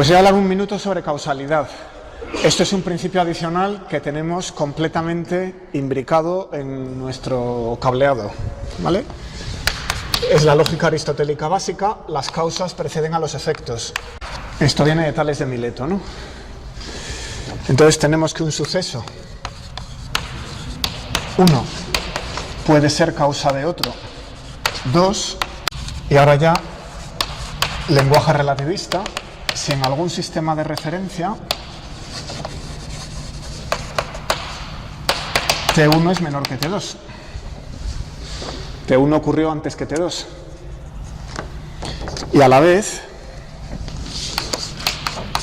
Pues voy a hablar un minuto sobre causalidad. Esto es un principio adicional que tenemos completamente imbricado en nuestro cableado, ¿vale? Es la lógica aristotélica básica, las causas preceden a los efectos. Esto viene de Tales de Mileto, ¿no? Entonces tenemos que un suceso, uno, puede ser causa de otro, dos, y ahora ya, lenguaje relativista, si en algún sistema de referencia T1 es menor que T2. T1 ocurrió antes que T2. Y a la vez,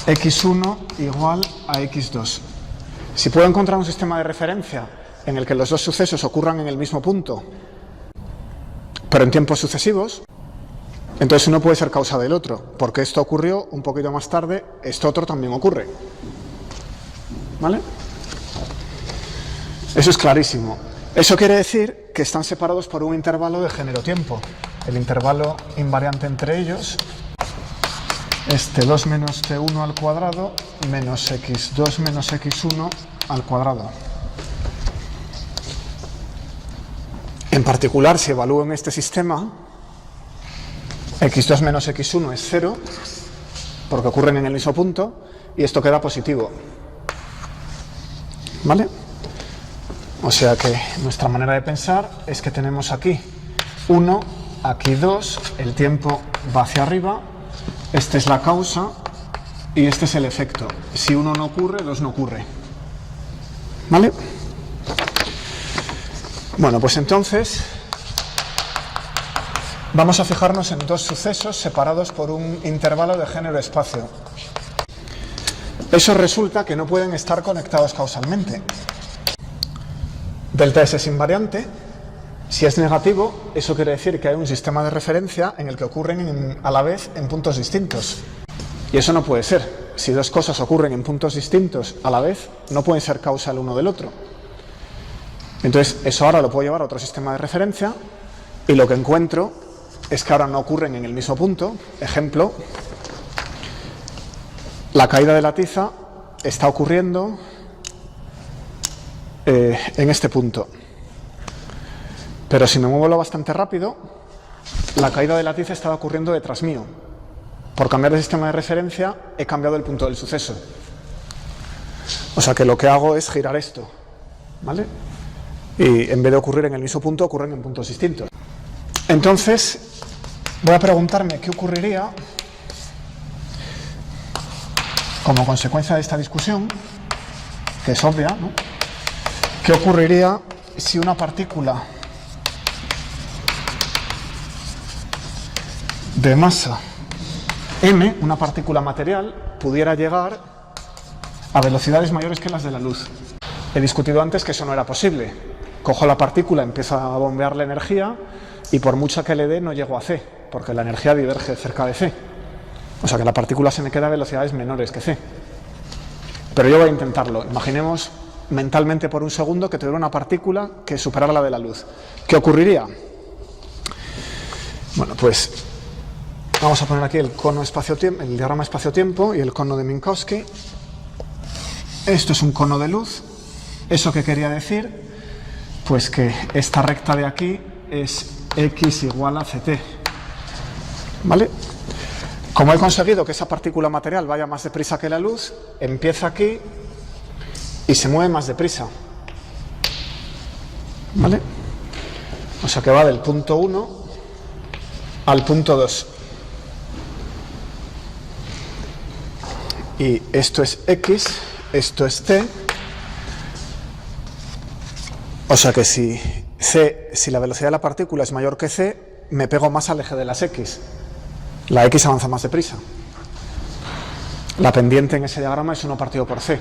X1 igual a X2. Si puedo encontrar un sistema de referencia en el que los dos sucesos ocurran en el mismo punto, pero en tiempos sucesivos, entonces uno puede ser causa del otro, porque esto ocurrió un poquito más tarde, esto otro también ocurre. ¿Vale? Eso es clarísimo. Eso quiere decir que están separados por un intervalo de género-tiempo. El intervalo invariante entre ellos es T2 menos T1 al cuadrado menos X2 menos X1 al cuadrado. En particular, si evalúo en este sistema, X2 menos X1 es 0, porque ocurren en el mismo punto, y esto queda positivo. ¿Vale? O sea que nuestra manera de pensar es que tenemos aquí 1, aquí 2, el tiempo va hacia arriba, esta es la causa y este es el efecto. Si 1 no ocurre, 2 no ocurre. ¿Vale? Bueno, pues entonces vamos a fijarnos en dos sucesos separados por un intervalo de género-espacio. Eso resulta que no pueden estar conectados causalmente. Delta S es invariante. Si es negativo, eso quiere decir que hay un sistema de referencia en el que ocurren a la vez en puntos distintos. Y eso no puede ser. Si dos cosas ocurren en puntos distintos a la vez, no pueden ser causa el uno del otro. Entonces, eso ahora lo puedo llevar a otro sistema de referencia y lo que encuentro es que ahora no ocurren en el mismo punto. Ejemplo, la caída de la tiza está ocurriendo en este punto. Pero si me muevo lo bastante rápido, la caída de la tiza estaba ocurriendo detrás mío. Por cambiar de sistema de referencia, he cambiado el punto del suceso. O sea que lo que hago es girar esto, ¿vale? Y en vez de ocurrir en el mismo punto, ocurren en puntos distintos. Entonces, voy a preguntarme qué ocurriría como consecuencia de esta discusión, que es obvia, ¿no? ¿Qué ocurriría si una partícula de masa m, una partícula material, pudiera llegar a velocidades mayores que las de la luz? He discutido antes que eso no era posible. Cojo la partícula, empiezo a bombearle energía y por mucha que le dé no llego a c, porque la energía diverge cerca de c. O sea que la partícula se me queda a velocidades menores que c. Pero yo voy a intentarlo. Imaginemos mentalmente por un segundo que tuviera una partícula que superara la de la luz. ¿Qué ocurriría? Bueno, pues vamos a poner aquí el cono espacio-tiempo, el diagrama espacio-tiempo y el cono de Minkowski. Esto es un cono de luz. ¿Eso qué quería decir? Pues que esta recta de aquí es x igual a ct. ¿Vale? Como he conseguido que esa partícula material vaya más deprisa que la luz, empieza aquí y se mueve más deprisa. ¿Vale? O sea que va del punto 1 al punto 2. Y esto es x, esto es c. O sea que si la velocidad de la partícula es mayor que c, me pego más al eje de las x. La x avanza más deprisa. La pendiente en ese diagrama es 1 partido por c.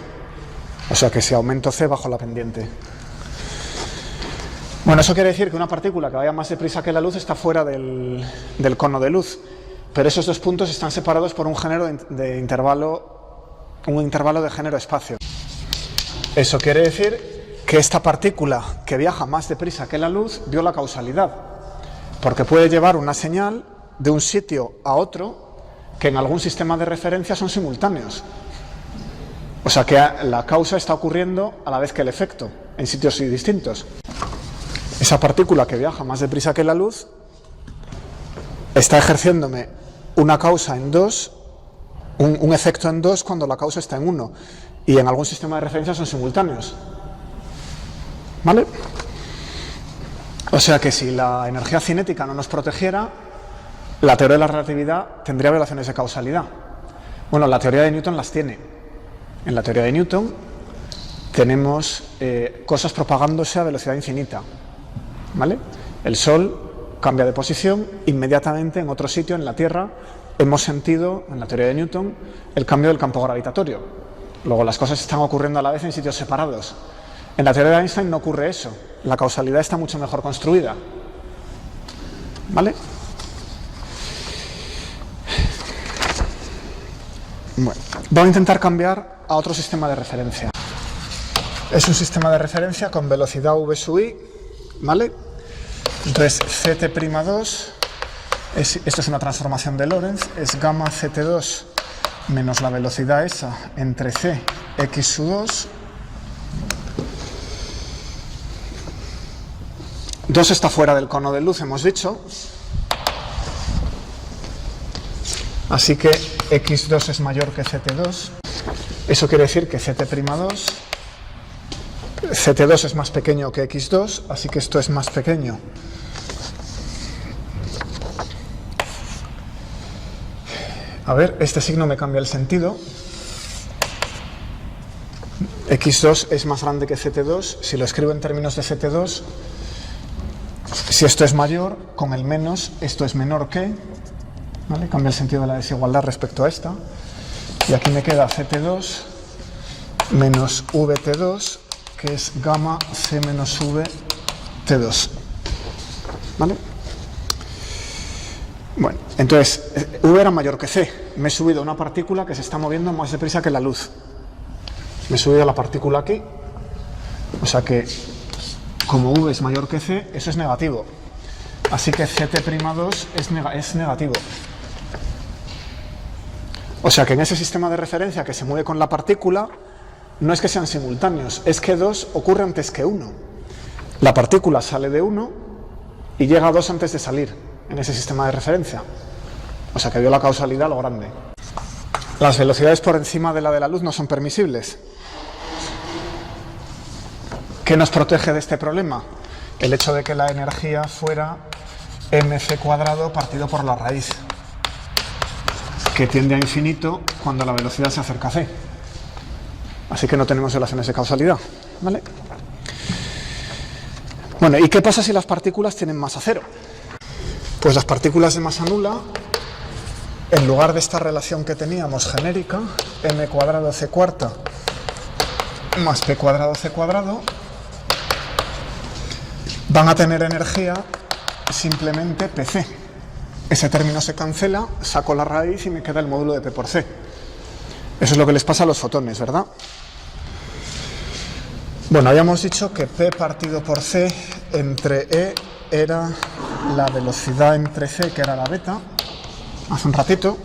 O sea que si aumento c, bajo la pendiente. Bueno, eso quiere decir que una partícula que vaya más deprisa que la luz está fuera del cono de luz. Pero esos dos puntos están separados por un intervalo de género-espacio. Eso quiere decir que esta partícula que viaja más deprisa que la luz dio la causalidad, porque puede llevar una señal de un sitio a otro que en algún sistema de referencia son simultáneos. O sea que la causa está ocurriendo a la vez que el efecto, en sitios distintos. Esa partícula que viaja más deprisa que la luz está ejerciéndome una causa en 2, un efecto en 2 cuando la causa está en 1. Y en algún sistema de referencia son simultáneos. ¿Vale? O sea que si la energía cinética no nos protegiera, la teoría de la relatividad tendría violaciones de causalidad. Bueno, la teoría de Newton las tiene. En la teoría de Newton tenemos cosas propagándose a velocidad infinita. ¿Vale? El Sol cambia de posición, inmediatamente en otro sitio, en la Tierra, hemos sentido, en la teoría de Newton, el cambio del campo gravitatorio. Luego las cosas están ocurriendo a la vez en sitios separados. En la teoría de Einstein no ocurre eso. La causalidad está mucho mejor construida. ¿Vale? Bueno, voy a intentar cambiar a otro sistema de referencia. Es un sistema de referencia con velocidad v sub i, ¿vale? Entonces, ct'2, esto es una transformación de Lorentz, es gamma ct2 menos la velocidad esa entre c x sub 2. 2 está fuera del cono de luz, hemos dicho. Así que x2 es mayor que ct2. Eso quiere decir que ct'2, ct2 es más pequeño que x2, así que esto es más pequeño. A ver, este signo me cambia el sentido. x2 es más grande que ct2. Si lo escribo en términos de ct2, si esto es mayor, con el menos, esto es menor que, ¿vale? Cambia el sentido de la desigualdad respecto a esta. Y aquí me queda ct2 menos vt2, que es gamma c menos vt2. ¿Vale? Bueno, entonces, v era mayor que c. Me he subido a una partícula que se está moviendo más deprisa que la luz. Me he subido a la partícula aquí. O sea que, como v es mayor que c, eso es negativo. Así que ct'2 es negativo. O sea que en ese sistema de referencia que se mueve con la partícula, no es que sean simultáneos, es que 2 ocurre antes que 1. La partícula sale de 1 y llega a 2 antes de salir en ese sistema de referencia. O sea que dio la causalidad a lo grande. Las velocidades por encima de la luz no son permisibles. ¿Qué nos protege de este problema? El hecho de que la energía fuera mc² partido por la raíz, que tiende a infinito cuando la velocidad se acerca a c. Así que no tenemos relaciones de causalidad. ¿Vale? Bueno, ¿y qué pasa si las partículas tienen masa cero? Pues las partículas de masa nula, en lugar de esta relación que teníamos genérica, m² c² más p² c², van a tener energía simplemente pc. Ese término se cancela, saco la raíz y me queda el módulo de p por c. Eso es lo que les pasa a los fotones, ¿verdad? Bueno, habíamos dicho que p partido por c entre e era la velocidad entre c, que era la beta, hace un ratito.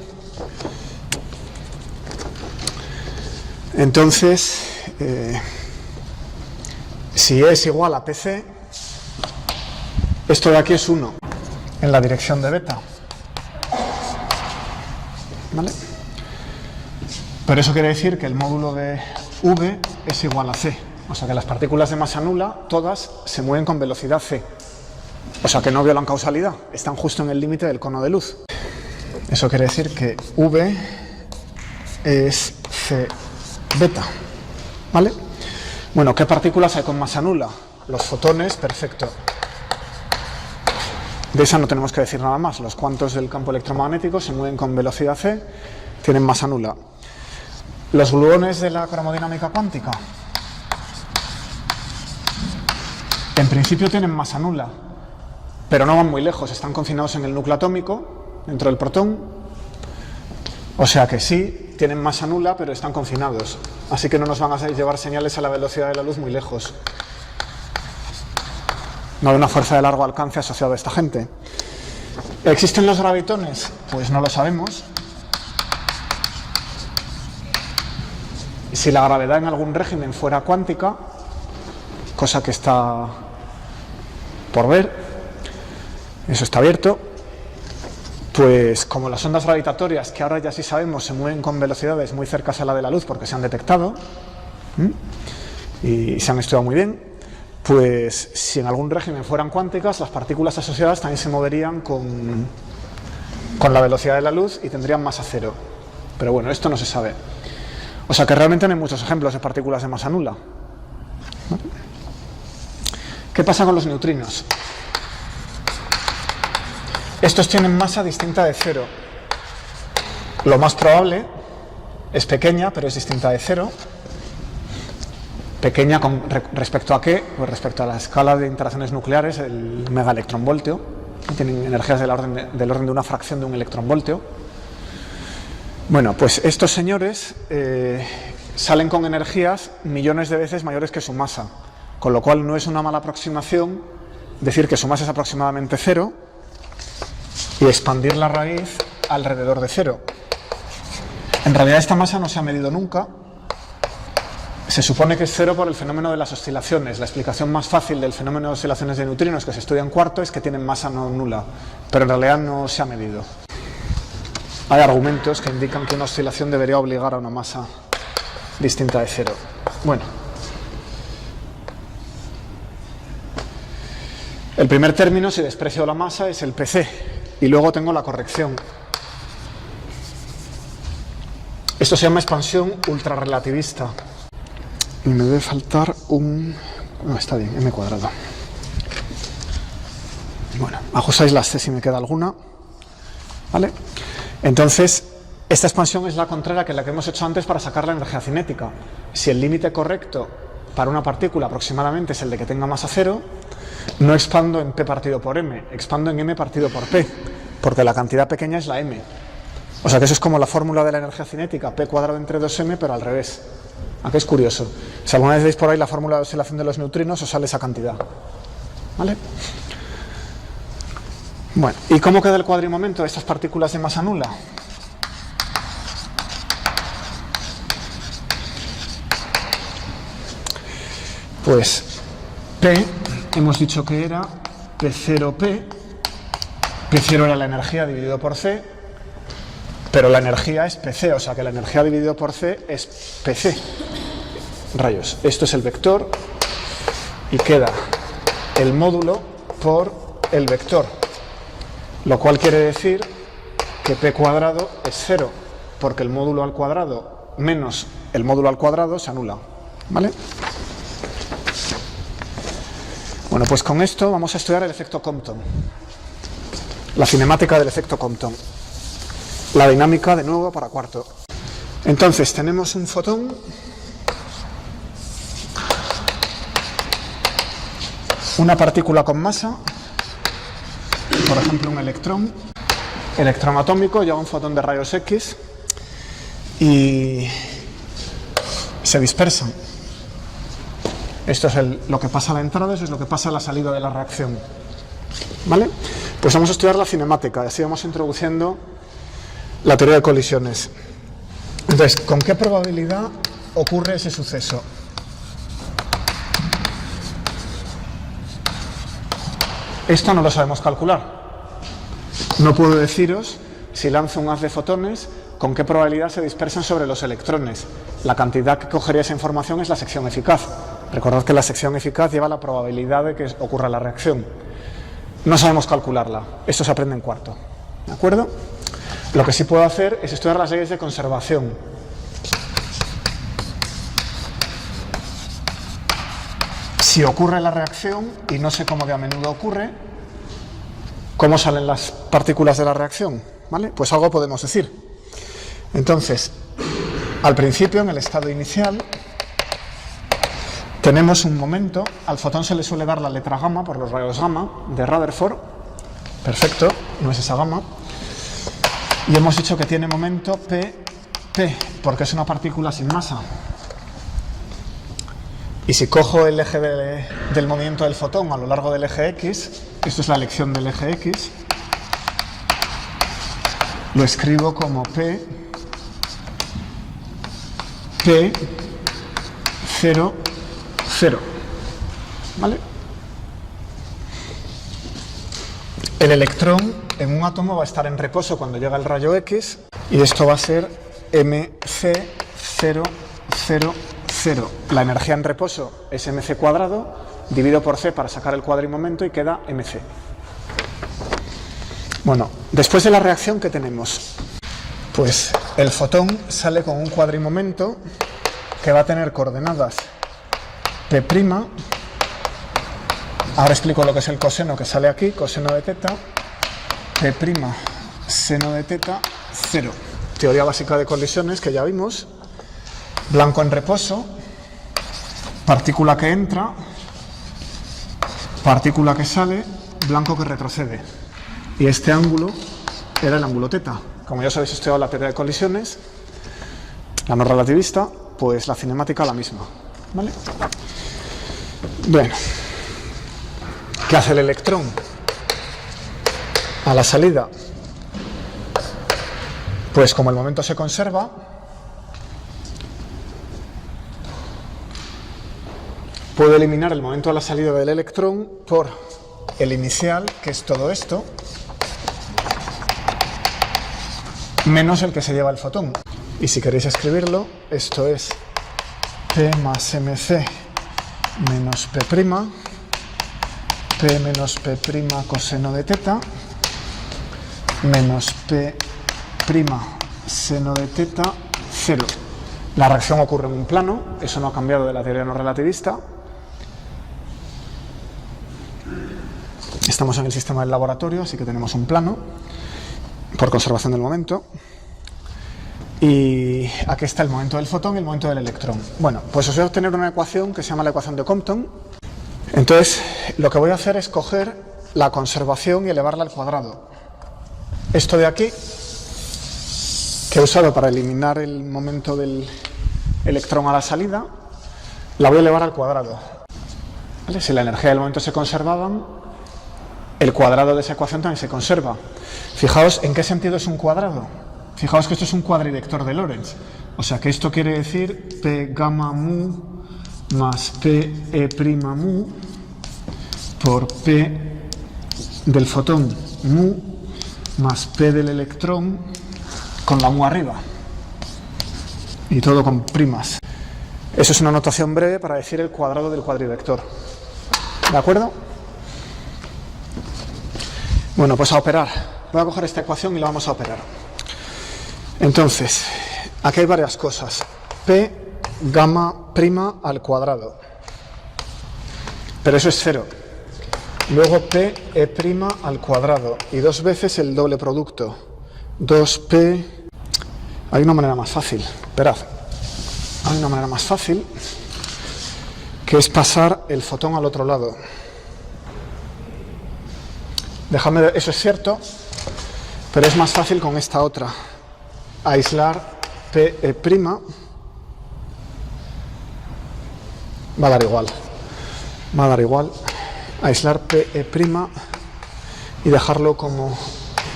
Entonces, si e es igual a pc, esto de aquí es 1 en la dirección de beta. ¿Vale? Pero eso quiere decir que el módulo de v es igual a c. O sea que las partículas de masa nula, todas se mueven con velocidad c. O sea que no violan causalidad, están justo en el límite del cono de luz. Eso quiere decir que v es c beta. ¿Vale? Bueno, ¿qué partículas hay con masa nula? Los fotones, perfecto. De esa no tenemos que decir nada más. Los cuantos del campo electromagnético se mueven con velocidad c, tienen masa nula. Los gluones de la cromodinámica cuántica, en principio tienen masa nula, pero no van muy lejos, están confinados en el núcleo atómico, dentro del protón. O sea que sí, tienen masa nula, pero están confinados. Así que no nos van a llevar señales a la velocidad de la luz muy lejos. No hay una fuerza de largo alcance asociada a esta gente. ¿Existen los gravitones? Pues no lo sabemos. Si la gravedad en algún régimen fuera cuántica, cosa que está por ver, eso está abierto, pues como las ondas gravitatorias, que ahora ya sí sabemos, se mueven con velocidades muy cercanas a la de la luz porque se han detectado y se han estudiado muy bien, pues si en algún régimen fueran cuánticas, las partículas asociadas también se moverían con la velocidad de la luz y tendrían masa cero. Pero bueno, esto no se sabe. O sea que realmente no hay muchos ejemplos de partículas de masa nula. ¿Qué pasa con los neutrinos? Estos tienen masa distinta de cero. Lo más probable es pequeña, pero es distinta de cero. Pequeña con respecto a qué? Pues respecto a la escala de interacciones nucleares, el megaelectronvoltio. Tienen energías del orden de una fracción de un electronvoltio. Bueno, pues estos señores salen con energías millones de veces mayores que su masa, con lo cual no es una mala aproximación decir que su masa es aproximadamente cero y expandir la raíz alrededor de cero. En realidad esta masa no se ha medido nunca. Se supone que es cero por el fenómeno de las oscilaciones. La explicación más fácil del fenómeno de oscilaciones de neutrinos que se estudia en cuarto es que tienen masa no nula, pero en realidad no se ha medido. Hay argumentos que indican que una oscilación debería obligar a una masa distinta de cero. Bueno. El primer término, si desprecio la masa, es el PC. Y luego tengo la corrección. Esto se llama expansión ultrarrelativista. Y me debe faltar un... No, está bien, m cuadrado. Bueno, ajustáis las C si me queda alguna. ¿Vale? Entonces, esta expansión es la contraria que la que hemos hecho antes para sacar la energía cinética. Si el límite correcto para una partícula aproximadamente es el de que tenga masa cero, no expando en P partido por M, expando en M partido por P, porque la cantidad pequeña es la M. O sea que eso es como la fórmula de la energía cinética, P cuadrado entre 2M, pero al revés. ¿A qué es curioso? Si alguna vez veis por ahí la fórmula de oscilación de los neutrinos, os sale esa cantidad. ¿Vale? Bueno, ¿y cómo queda el cuadrimomento de estas partículas de masa nula? Pues P, hemos dicho que era P0P, P0 era la energía dividido por C, pero la energía es PC, o sea que la energía dividido por C es PC. Rayos, esto es el vector y queda el módulo por el vector. Lo cual quiere decir que P cuadrado es cero, porque el módulo al cuadrado menos el módulo al cuadrado se anula. ¿Vale? Bueno, pues con esto vamos a estudiar el efecto Compton. La cinemática del efecto Compton. La dinámica, de nuevo, para cuarto. Entonces, tenemos un fotón. Una partícula con masa. Por ejemplo, un electrón atómico, lleva un fotón de rayos X y se dispersan. Esto es lo que pasa a la entrada, eso es lo que pasa a la salida de la reacción. ¿Vale? Pues vamos a estudiar la cinemática, y así vamos introduciendo la teoría de colisiones. Entonces, ¿con qué probabilidad ocurre ese suceso? Esto no lo sabemos calcular. No puedo deciros, si lanzo un haz de fotones, con qué probabilidad se dispersan sobre los electrones. La cantidad que cogería esa información es la sección eficaz. Recordad que la sección eficaz lleva la probabilidad de que ocurra la reacción. No sabemos calcularla. Esto se aprende en cuarto. ¿De acuerdo? Lo que sí puedo hacer es estudiar las leyes de conservación. Si ocurre la reacción, y no sé cómo de a menudo ocurre, ¿cómo salen las partículas de la reacción? ¿Vale? Pues algo podemos decir. Entonces, al principio, en el estado inicial, tenemos un momento, al fotón se le suele dar la letra gamma por los rayos gamma de Rutherford. Perfecto, no es esa gamma. Y hemos dicho que tiene momento P, porque es una partícula sin masa. Y si cojo el eje del movimiento del fotón a lo largo del eje X, esto es la elección del eje X, lo escribo como P P, 0, 0. ¿Vale? El electrón en un átomo va a estar en reposo cuando llega el rayo X y esto va a ser mc0, 0, 0. La energía en reposo es mc cuadrado, divido por c para sacar el cuadrimomento y queda mc. Bueno, después de la reacción, ¿qué tenemos? Pues el fotón sale con un cuadrimomento que va a tener coordenadas P'. Ahora explico lo que es el coseno que sale aquí, coseno de teta, P', seno de teta, 0. Teoría básica de colisiones que ya vimos. Blanco en reposo, partícula que entra, partícula que sale, blanco que retrocede. Y este ángulo era el ángulo teta. Como ya os habéis estudiado la teoría de colisiones, la no relativista, pues la cinemática la misma. ¿Vale? Bueno, ¿qué hace el electrón? A la salida, pues como el momento se conserva, puedo eliminar el momento a la salida del electrón por el inicial, que es todo esto, menos el que se lleva el fotón. Y si queréis escribirlo, esto es P más mc menos P', P menos P' coseno de teta, menos P' seno de teta, 0. La reacción ocurre en un plano, eso no ha cambiado de la teoría no relativista. Estamos en el sistema del laboratorio, así que tenemos un plano, por conservación del momento. Y aquí está el momento del fotón y el momento del electrón. Bueno, pues os voy a obtener una ecuación que se llama la ecuación de Compton. Entonces, lo que voy a hacer es coger la conservación y elevarla al cuadrado. Esto de aquí, que he usado para eliminar el momento del electrón a la salida, la voy a elevar al cuadrado. ¿Vale? Si la energía del momento se conservaban, el cuadrado de esa ecuación también se conserva. Fijaos en qué sentido es un cuadrado. Fijaos que esto es un cuadridector de Lorentz. O sea que esto quiere decir P gamma mu más P e' mu por P del fotón mu más P del electrón con la mu arriba. Y todo con primas. Eso es una notación breve para decir el cuadrado del cuadridector. ¿De acuerdo? Bueno, pues a operar. Voy a coger esta ecuación y la vamos a operar. Entonces, aquí hay varias cosas. P gamma prima al cuadrado. Pero eso es 0. Luego P e' al cuadrado. Y dos veces el doble producto. 2P... Hay una manera más fácil. Esperad. Hay una manera más fácil, que es pasar el fotón al otro lado. Dejadme ver, eso es cierto, pero es más fácil con esta otra. Aislar P', va a dar igual. Va a dar igual. Aislar P' y dejarlo como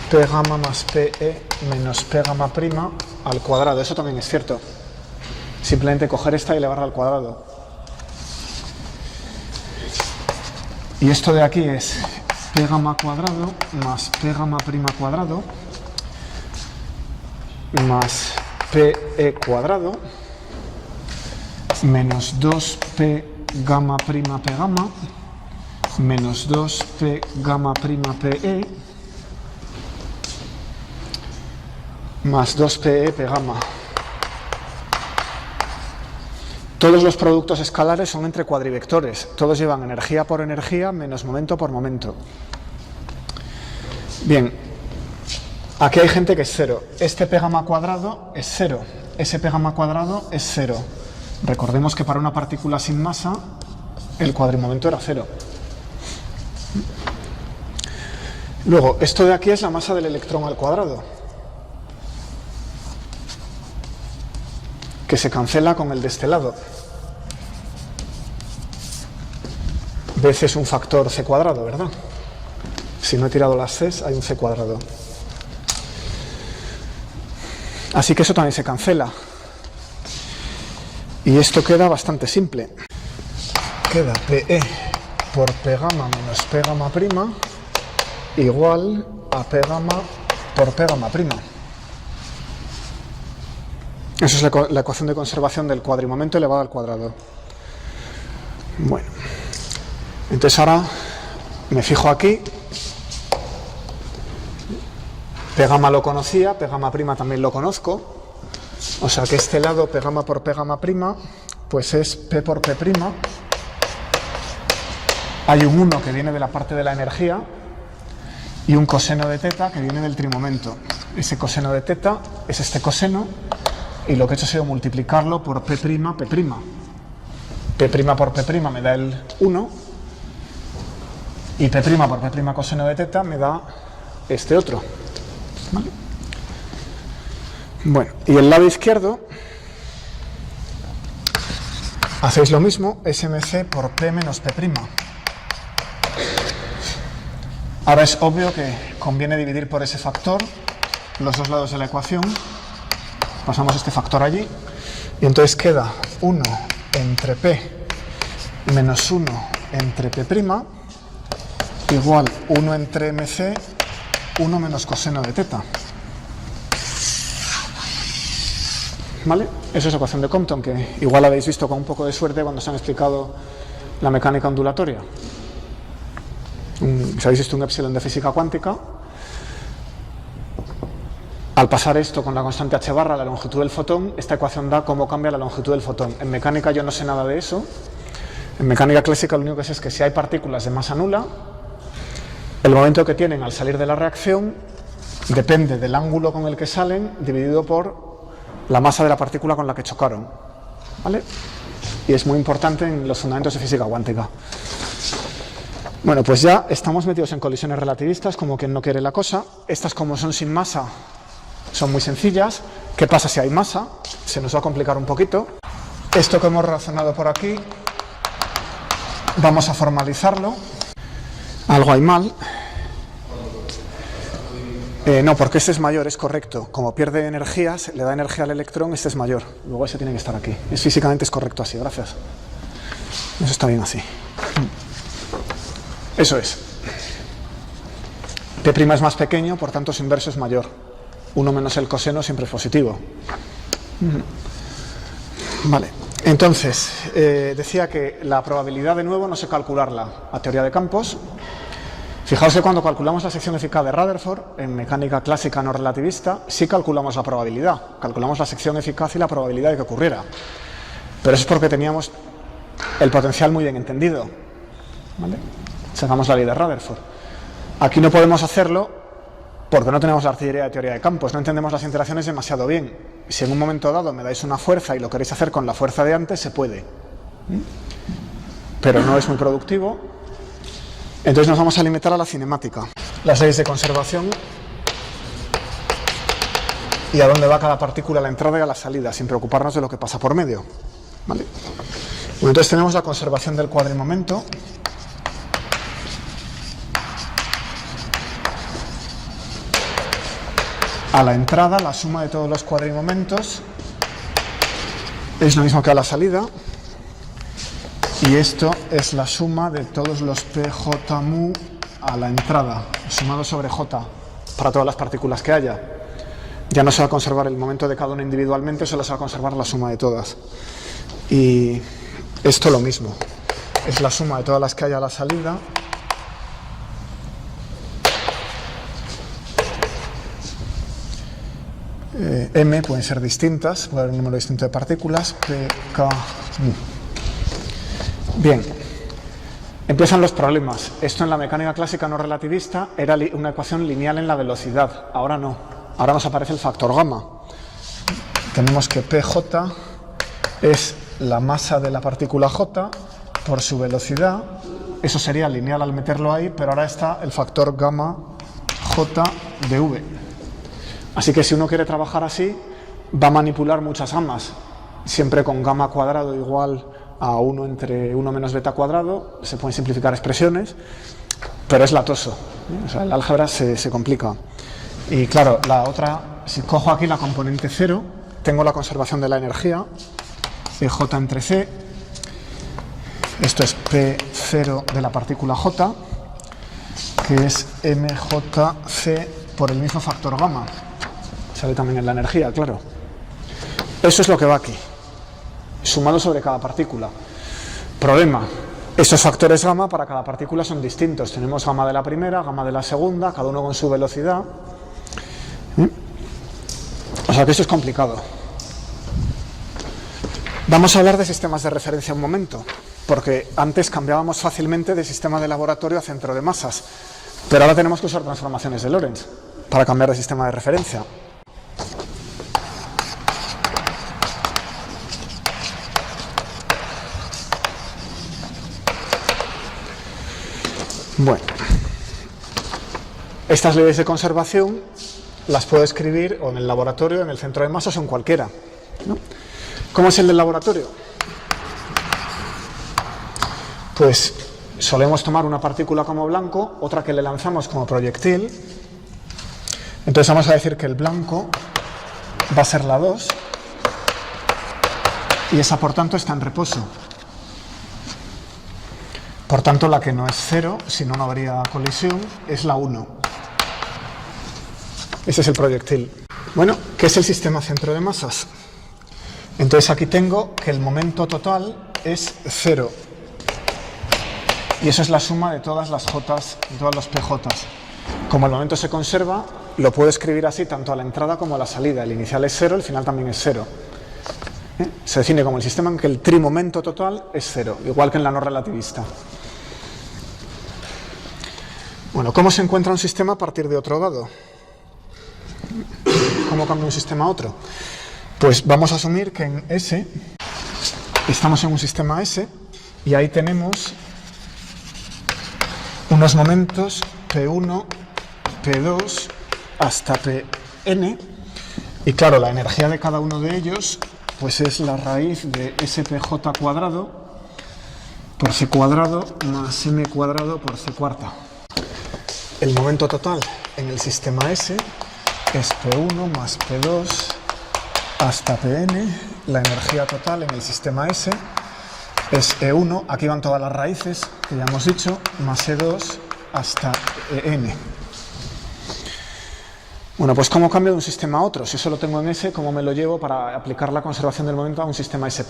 P gamma más Pe menos P gamma prima al cuadrado. Eso también es cierto. Simplemente coger esta y elevarla al cuadrado. Y esto de aquí es P gamma cuadrado más P gamma prima cuadrado más Pe cuadrado menos 2P gamma prima P gamma menos 2P gamma prima Pe más 2Pe P gamma. Todos los productos escalares son entre cuadrivectores. Todos llevan energía por energía menos momento por momento. Bien, aquí hay gente que es 0. Este P gamma cuadrado es 0. Ese P gamma cuadrado es 0. Recordemos que para una partícula sin masa el cuadrimomento era 0. Luego, esto de aquí es la masa del electrón al cuadrado, que se cancela con el de este lado. Veces un factor c cuadrado, ¿verdad? Si no he tirado las c's, hay un c cuadrado. Así que eso también se cancela. Y esto queda bastante simple. Queda PE por P gamma menos P gamma prima igual a P gamma por P gamma prima. Eso es la ecuación de conservación del cuadrimomento elevado al cuadrado. Bueno, entonces ahora me fijo aquí. P gamma lo conocía, P gamma prima también lo conozco. O sea que este lado, P gamma por P gamma prima, pues es P por P prima. Hay un 1 que viene de la parte de la energía y un coseno de teta que viene del trimomento. Ese coseno de teta es este coseno y lo que he hecho ha sido multiplicarlo por P', P'. P' por P' me da el 1 y P' por P' coseno de teta me da este otro. ¿Vale? Bueno, y el lado izquierdo hacéis lo mismo, SMC por P menos P'. Ahora es obvio que conviene dividir por ese factor los dos lados de la ecuación. Pasamos este factor allí y entonces queda 1 entre P menos 1 entre P' igual 1 entre MC, 1 menos coseno de teta. ¿Vale? Eso es ecuación de Compton, que igual habéis visto con un poco de suerte cuando os han explicado la mecánica ondulatoria. Si habéis visto un epsilon de física cuántica, al pasar esto con la constante h barra, la longitud del fotón, esta ecuación da cómo cambia la longitud del fotón. En mecánica yo no sé nada de eso. En mecánica clásica lo único que sé es que si hay partículas de masa nula, el momento que tienen al salir de la reacción depende del ángulo con el que salen dividido por la masa de la partícula con la que chocaron. ¿Vale? Y es muy importante en los fundamentos de física cuántica. Bueno, pues ya estamos metidos en colisiones relativistas, como quien no quiere la cosa. Estas, como son sin masa, son muy sencillas. ¿Qué pasa si hay masa? Se nos va a complicar un poquito. Esto que hemos razonado por aquí, vamos a formalizarlo. Algo hay mal. No, porque este es mayor, es correcto. Como pierde energía, le da energía al electrón, este es mayor. Luego ese tiene que estar aquí. Físicamente es correcto así, gracias. Eso está bien así. Eso es. P' es más pequeño, por tanto su inverso es mayor. 1 menos el coseno siempre es positivo. Vale. Entonces, decía que la probabilidad de nuevo no sé calcularla a teoría de campos. Fijaos que cuando calculamos la sección eficaz de Rutherford, en mecánica clásica no relativista, sí calculamos la probabilidad. Calculamos la sección eficaz y la probabilidad de que ocurriera. Pero eso es porque teníamos el potencial muy bien entendido. ¿Vale? Sacamos la ley de Rutherford. Aquí no podemos hacerlo porque no tenemos la artillería de teoría de campos, no entendemos las interacciones demasiado bien. Si en un momento dado me dais una fuerza y lo queréis hacer con la fuerza de antes, se puede. Pero no es muy productivo. Entonces nos vamos a limitar a la cinemática. Las leyes de conservación y a dónde va cada partícula a la entrada y a la salida, sin preocuparnos de lo que pasa por medio. ¿Vale? Bueno, entonces tenemos la conservación del cuadrimomento. A la entrada, la suma de todos los cuadrimomentos es lo mismo que a la salida. Y esto es la suma de todos los PJ mu a la entrada, sumado sobre J, para todas las partículas que haya. Ya no se va a conservar el momento de cada una individualmente, solo se va a conservar la suma de todas. Y esto lo mismo, es la suma de todas las que haya a la salida. M pueden ser distintas, puede haber un número distinto de partículas, P, K, mu. Bien, empiezan los problemas. Esto en la mecánica clásica no relativista era una ecuación lineal en la velocidad, ahora no. Ahora nos aparece el factor gamma. Tenemos que PJ es la masa de la partícula J por su velocidad. Eso sería lineal al meterlo ahí, pero ahora está el factor gamma J de V. Así que si uno quiere trabajar así, va a manipular muchas gamas, siempre con gamma cuadrado igual a 1 entre 1 menos beta cuadrado. Se pueden simplificar expresiones, pero es latoso. O sea, el álgebra se complica. Y claro, la otra, si cojo aquí la componente 0, tengo la conservación de la energía, EJ entre C. Esto es P0 de la partícula J, que es MJC por el mismo factor gamma. Sale también en la energía, claro. Eso es lo que va aquí, sumado sobre cada partícula. Problema, estos factores gamma para cada partícula son distintos. Tenemos gamma de la primera, gamma de la segunda, cada uno con su velocidad. O sea que esto es complicado. Vamos a hablar de sistemas de referencia un momento, porque antes cambiábamos fácilmente de sistema de laboratorio a centro de masas, pero ahora tenemos que usar transformaciones de Lorentz para cambiar de sistema de referencia. Bueno, estas leyes de conservación las puedo escribir o en el laboratorio, en el centro de masas o en cualquiera, ¿no? ¿Cómo es el del laboratorio? Pues solemos tomar una partícula como blanco, otra que le lanzamos como proyectil. Entonces vamos a decir que el blanco va a ser la 2 y esa por tanto está en reposo. Por tanto la que no es 0, si no, no habría colisión, es la 1. Ese es el proyectil. Bueno, ¿qué es el sistema centro de masas? Entonces aquí tengo que el momento total es 0. Y eso es la suma de todas las J's, de todos los PJ's. Como el momento se conserva, lo puedo escribir así tanto a la entrada como a la salida. El inicial es 0, el final también es 0. Se define como el sistema en que el trimomento total es 0, igual que en la no relativista. Bueno, ¿cómo se encuentra un sistema a partir de otro dado? ¿Cómo cambia un sistema a otro? Pues vamos a asumir que en S estamos en un sistema S y ahí tenemos unos momentos P1, P2 hasta Pn y claro, la energía de cada uno de ellos pues es la raíz de SPJ cuadrado por C cuadrado más M cuadrado por C cuarta. El momento total en el sistema S es P1 más P2 hasta Pn. La energía total en el sistema S es E1, aquí van todas las raíces que ya hemos dicho, más E2 hasta En. Bueno, pues ¿cómo cambio de un sistema a otro? Si eso lo tengo en S, ¿cómo me lo llevo para aplicar la conservación del momento a un sistema S'?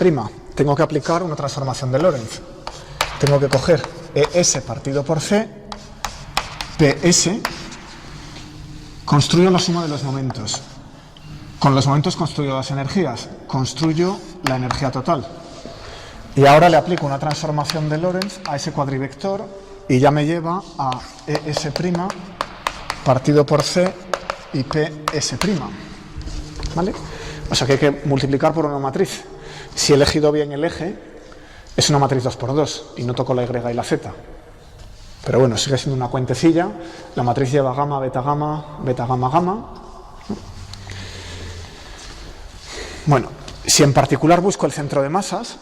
Tengo que aplicar una transformación de Lorentz. Tengo que coger ES partido por C, PS, construyo la suma de los momentos. Con los momentos construyo las energías, construyo la energía total. Y ahora le aplico una transformación de Lorentz a ese cuadrivector y ya me lleva a ES' partido por C y PS'. ¿Vale? O sea que hay que multiplicar por una matriz. Si he elegido bien el eje, es una matriz 2×2 y no toco la Y y la Z. Pero bueno, sigue siendo una cuentecilla. La matriz lleva gamma, beta, gamma, beta, gamma, gamma. Bueno, si en particular busco el centro de masas,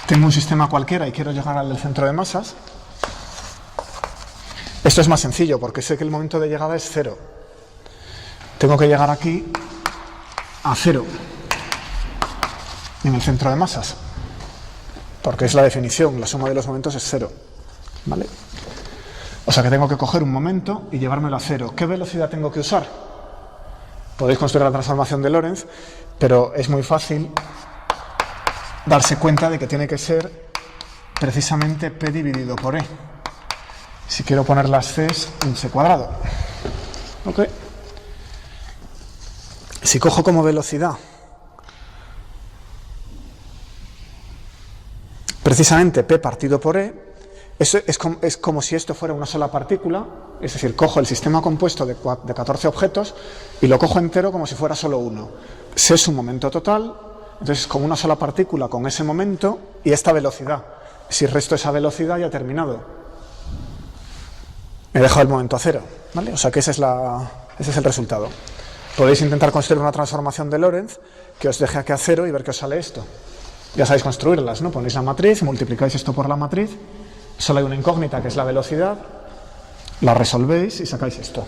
tengo un sistema cualquiera y quiero llegar al del centro de masas, esto es más sencillo porque sé que el momento de llegada es 0. Tengo que llegar aquí a 0 en el centro de masas, porque es la definición, la suma de los momentos es 0. ¿Vale? O sea que tengo que coger un momento y llevármelo a 0. ¿Qué velocidad tengo que usar? Podéis construir la transformación de Lorentz, pero es muy fácil darse cuenta de que tiene que ser precisamente P dividido por E. Si quiero poner las Cs en C cuadrado. ¿Ok? Si cojo como velocidad precisamente P partido por E, eso es como si esto fuera una sola partícula, es decir, cojo el sistema compuesto de 14 objetos y lo cojo entero como si fuera solo uno. C es un momento total, entonces con una sola partícula con ese momento y esta velocidad. Si resto esa velocidad ya he terminado. Me he dejado el momento a 0, ¿vale? O sea que ese es el resultado. Podéis intentar construir una transformación de Lorentz que os deje aquí a 0 y ver qué os sale esto. Ya sabéis construirlas, ¿no? Ponéis la matriz, multiplicáis esto por la matriz, solo hay una incógnita que es la velocidad, la resolvéis y sacáis esto.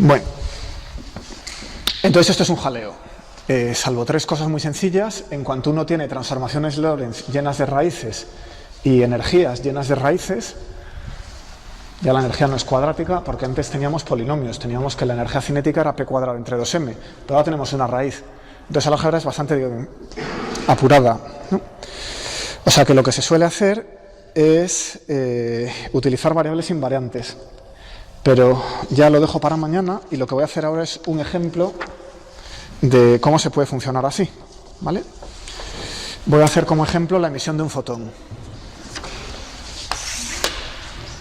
Bueno, entonces esto es un jaleo. Salvo tres cosas muy sencillas, en cuanto uno tiene transformaciones Lorentz llenas de raíces y energías llenas de raíces, ya la energía no es cuadrática, porque antes teníamos polinomios, teníamos que la energía cinética era p cuadrado entre 2m, pero ahora tenemos una raíz. Entonces la álgebra es bastante apurada, ¿no? O sea que lo que se suele hacer es utilizar variables invariantes, pero ya lo dejo para mañana y lo que voy a hacer ahora es un ejemplo de cómo se puede funcionar así, ¿vale? Voy a hacer como ejemplo la emisión de un fotón.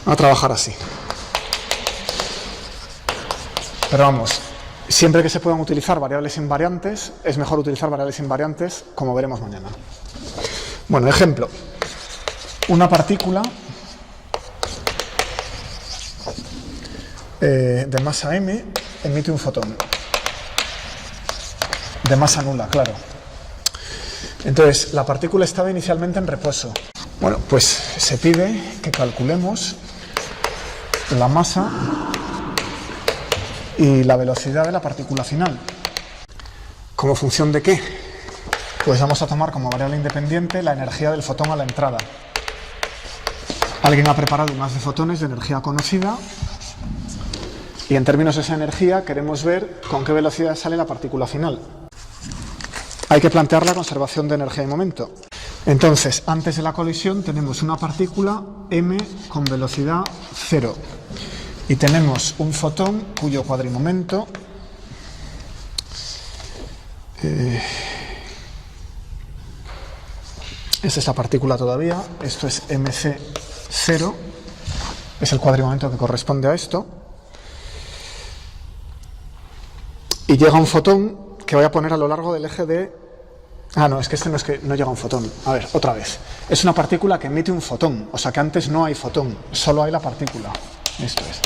Voy a trabajar así. Pero vamos, siempre que se puedan utilizar variables invariantes, es mejor utilizar variables invariantes, como veremos mañana. Bueno, ejemplo. Una partícula de masa m emite un fotón. De masa nula, claro. Entonces, la partícula estaba inicialmente en reposo. Bueno, pues se pide que calculemos la masa y la velocidad de la partícula final. ¿Como función de qué? Pues vamos a tomar como variable independiente la energía del fotón a la entrada. Alguien ha preparado un haz de fotones de energía conocida y en términos de esa energía queremos ver con qué velocidad sale la partícula final. Hay que plantear la conservación de energía y momento. Entonces, antes de la colisión tenemos una partícula m con velocidad 0 y tenemos un fotón cuyo cuadrimomento es esta partícula todavía, esto es mc0, es el cuadrimomento que corresponde a esto, y llega un fotón que voy a poner a lo largo del eje de... Ah, no, es que este no llega un fotón. A ver, otra vez. Es una partícula que emite un fotón, o sea que antes no hay fotón, solo hay la partícula. Esto es.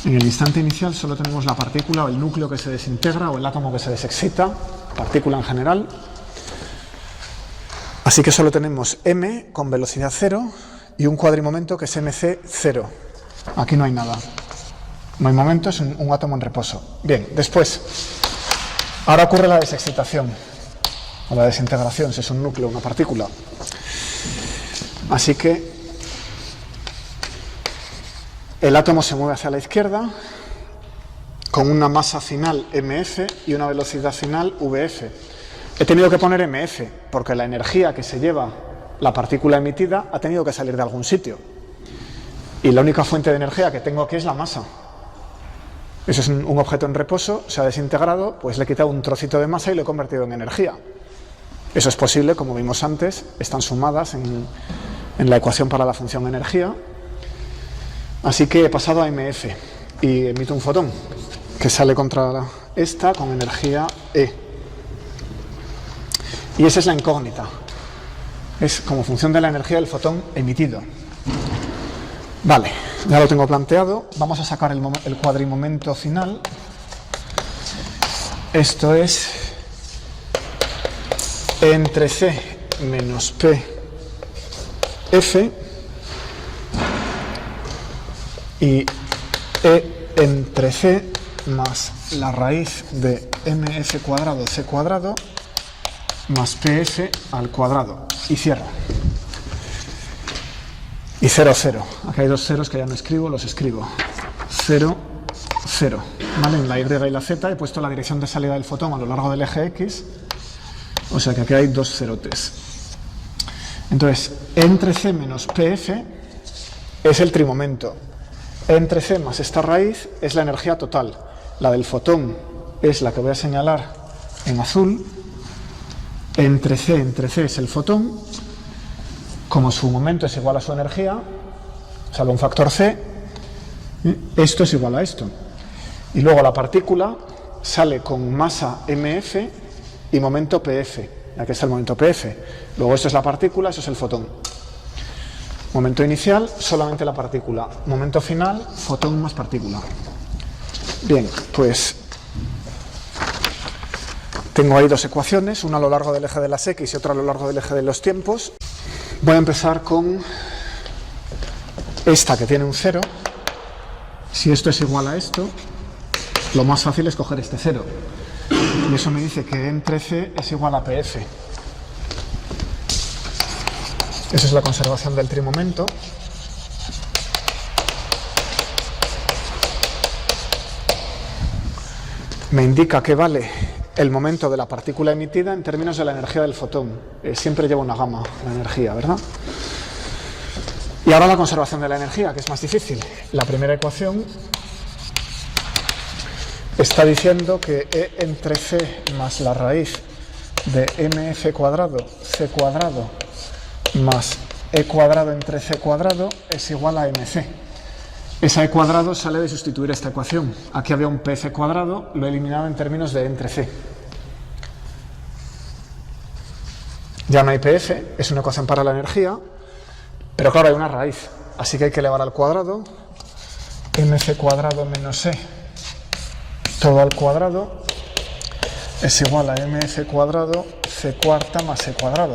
En el instante inicial solo tenemos la partícula o el núcleo que se desintegra o el átomo que se desexcita, partícula en general. Así que solo tenemos m con velocidad 0 y un cuadrimomento que es mc0. Aquí no hay nada. No hay momento, es un átomo en reposo. Bien, después, ahora ocurre la desexcitación, o la desintegración, si es un núcleo, una partícula. Así que el átomo se mueve hacia la izquierda con una masa final mf y una velocidad final vf. He tenido que poner mf porque la energía que se lleva la partícula emitida ha tenido que salir de algún sitio. Y la única fuente de energía que tengo aquí es la masa. Eso es un objeto en reposo, se ha desintegrado, pues le he quitado un trocito de masa y lo he convertido en energía. Eso es posible, como vimos antes, están sumadas en la ecuación para la función energía. Así que he pasado a mf y emito un fotón que sale contra esta con energía E. Y esa es la incógnita. Es como función de la energía del fotón emitido. Vale, ya lo tengo planteado. Vamos a sacar el cuadrimomento final. Esto es E entre C menos P F y E entre C más la raíz de mf cuadrado c cuadrado más pf al cuadrado. Y cierro. Y 0, 0. Aquí hay dos ceros que ya no escribo, los escribo. 0, 0. ¿Vale? En la Y y la Z he puesto la dirección de salida del fotón a lo largo del eje X. O sea que aquí hay dos cerotes. Entonces, E entre C menos PF es el trimomento. E entre C más esta raíz es la energía total. La del fotón es la que voy a señalar en azul. E entre C es el fotón. Como su momento es igual a su energía, salvo un factor C, esto es igual a esto. Y luego la partícula sale con masa mf y momento pf. Aquí está el momento pf. Luego esto es la partícula, eso es el fotón. Momento inicial, solamente la partícula. Momento final, fotón más partícula. Bien, pues tengo ahí dos ecuaciones, una a lo largo del eje de las X y otra a lo largo del eje de los tiempos. Voy a empezar con esta que tiene un 0, si esto es igual a esto, lo más fácil es coger este 0. Y eso me dice que entre C es igual a PF. Esa es la conservación del trimomento. Me indica que vale el momento de la partícula emitida en términos de la energía del fotón. Siempre lleva una gama la energía, ¿verdad? Y ahora la conservación de la energía, que es más difícil. La primera ecuación está diciendo que E entre C más la raíz de mf cuadrado c cuadrado más e cuadrado entre c cuadrado es igual a mc. Esa e cuadrado sale de sustituir esta ecuación. Aquí había un pf cuadrado, lo he eliminado en términos de entre c. Ya no hay pf, es una ecuación para la energía, pero claro, hay una raíz, así que hay que elevar al cuadrado, mc cuadrado menos e todo al cuadrado es igual a mf cuadrado c cuarta más e cuadrado.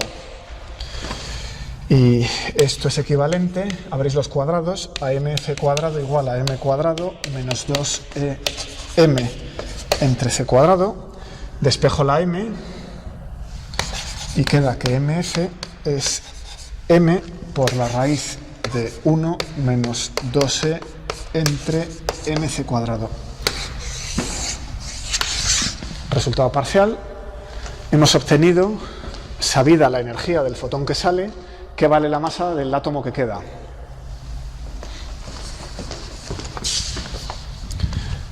Y esto es equivalente, abréis los cuadrados, a mf cuadrado igual a m cuadrado menos 2m entre c cuadrado. Despejo la m y queda que mf es m por la raíz de 1 menos 2e entre mc cuadrado. Resultado parcial. Hemos obtenido, sabida la energía del fotón que sale, que vale la masa del átomo que queda.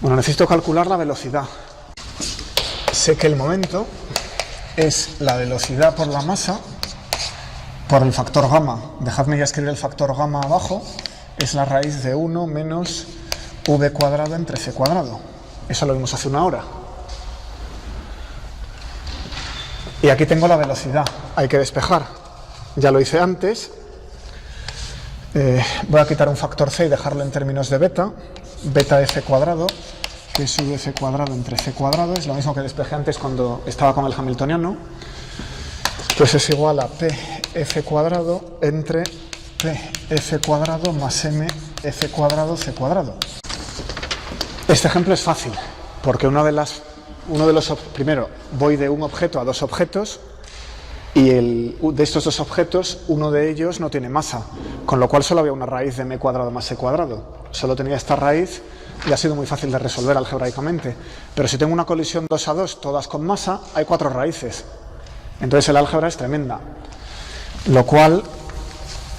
Bueno, necesito calcular la velocidad. Sé que el momento es la velocidad por la masa por el factor gamma. Dejadme ya escribir el factor gamma abajo. Es la raíz de 1 menos v cuadrado entre c cuadrado. Eso lo vimos hace una hora. Y aquí tengo la velocidad. Hay que despejar. Ya lo hice antes. Voy a quitar un factor c y dejarlo en términos de beta. Beta f cuadrado, que es f cuadrado entre c cuadrado. Es lo mismo que despejé antes cuando estaba con el hamiltoniano. Pues es igual a pf cuadrado entre pf cuadrado más m f cuadrado c cuadrado. Este ejemplo es fácil, porque primero voy de un objeto a dos objetos, y de estos dos objetos, uno de ellos no tiene masa, con lo cual solo había una raíz de m cuadrado más c cuadrado. Solo tenía esta raíz y ha sido muy fácil de resolver algebraicamente. Pero si tengo una colisión 2 a 2, todas con masa, hay 4 raíces. Entonces el álgebra es tremenda. Lo cual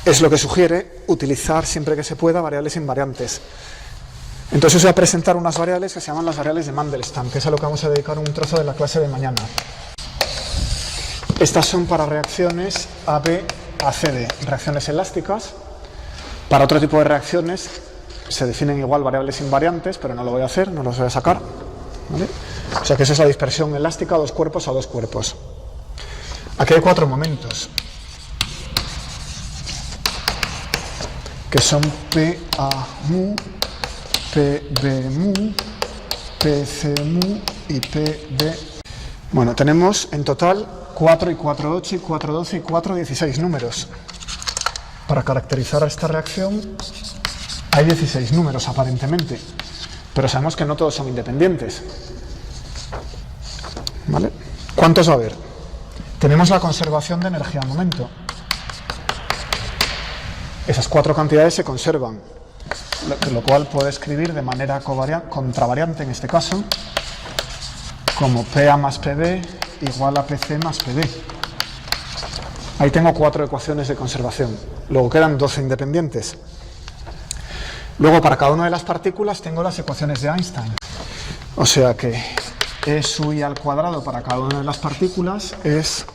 es lo que sugiere utilizar siempre que se pueda variables invariantes. Entonces os voy a presentar unas variables que se llaman las variables de Mandelstam, que es a lo que vamos a dedicar un trozo de la clase de mañana. Estas son para reacciones AB a CD, reacciones elásticas. Para otro tipo de reacciones se definen igual variables invariantes, pero no lo voy a hacer, no los voy a sacar, ¿vale? O sea que esa es la dispersión elástica a dos cuerpos a dos cuerpos. Aquí hay 4 momentos, que son PA mu, PB mu, PC mu y PB. Bueno, tenemos en total 4 y 4, 8 y 4, 12 y 4, 16 números. Para caracterizar a esta reacción hay 16 números aparentemente, pero sabemos que no todos son independientes, ¿vale? ¿Cuántos va a haber? Tenemos la conservación de energía al momento. Esas 4 cantidades se conservan, lo cual puedo escribir de manera contravariante en este caso, como PA más PB igual a PC más PB. Ahí tengo 4 ecuaciones de conservación. Luego quedan 12 independientes. Luego, para cada una de las partículas tengo las ecuaciones de Einstein. O sea que E sub i al cuadrado para cada una de las partículas es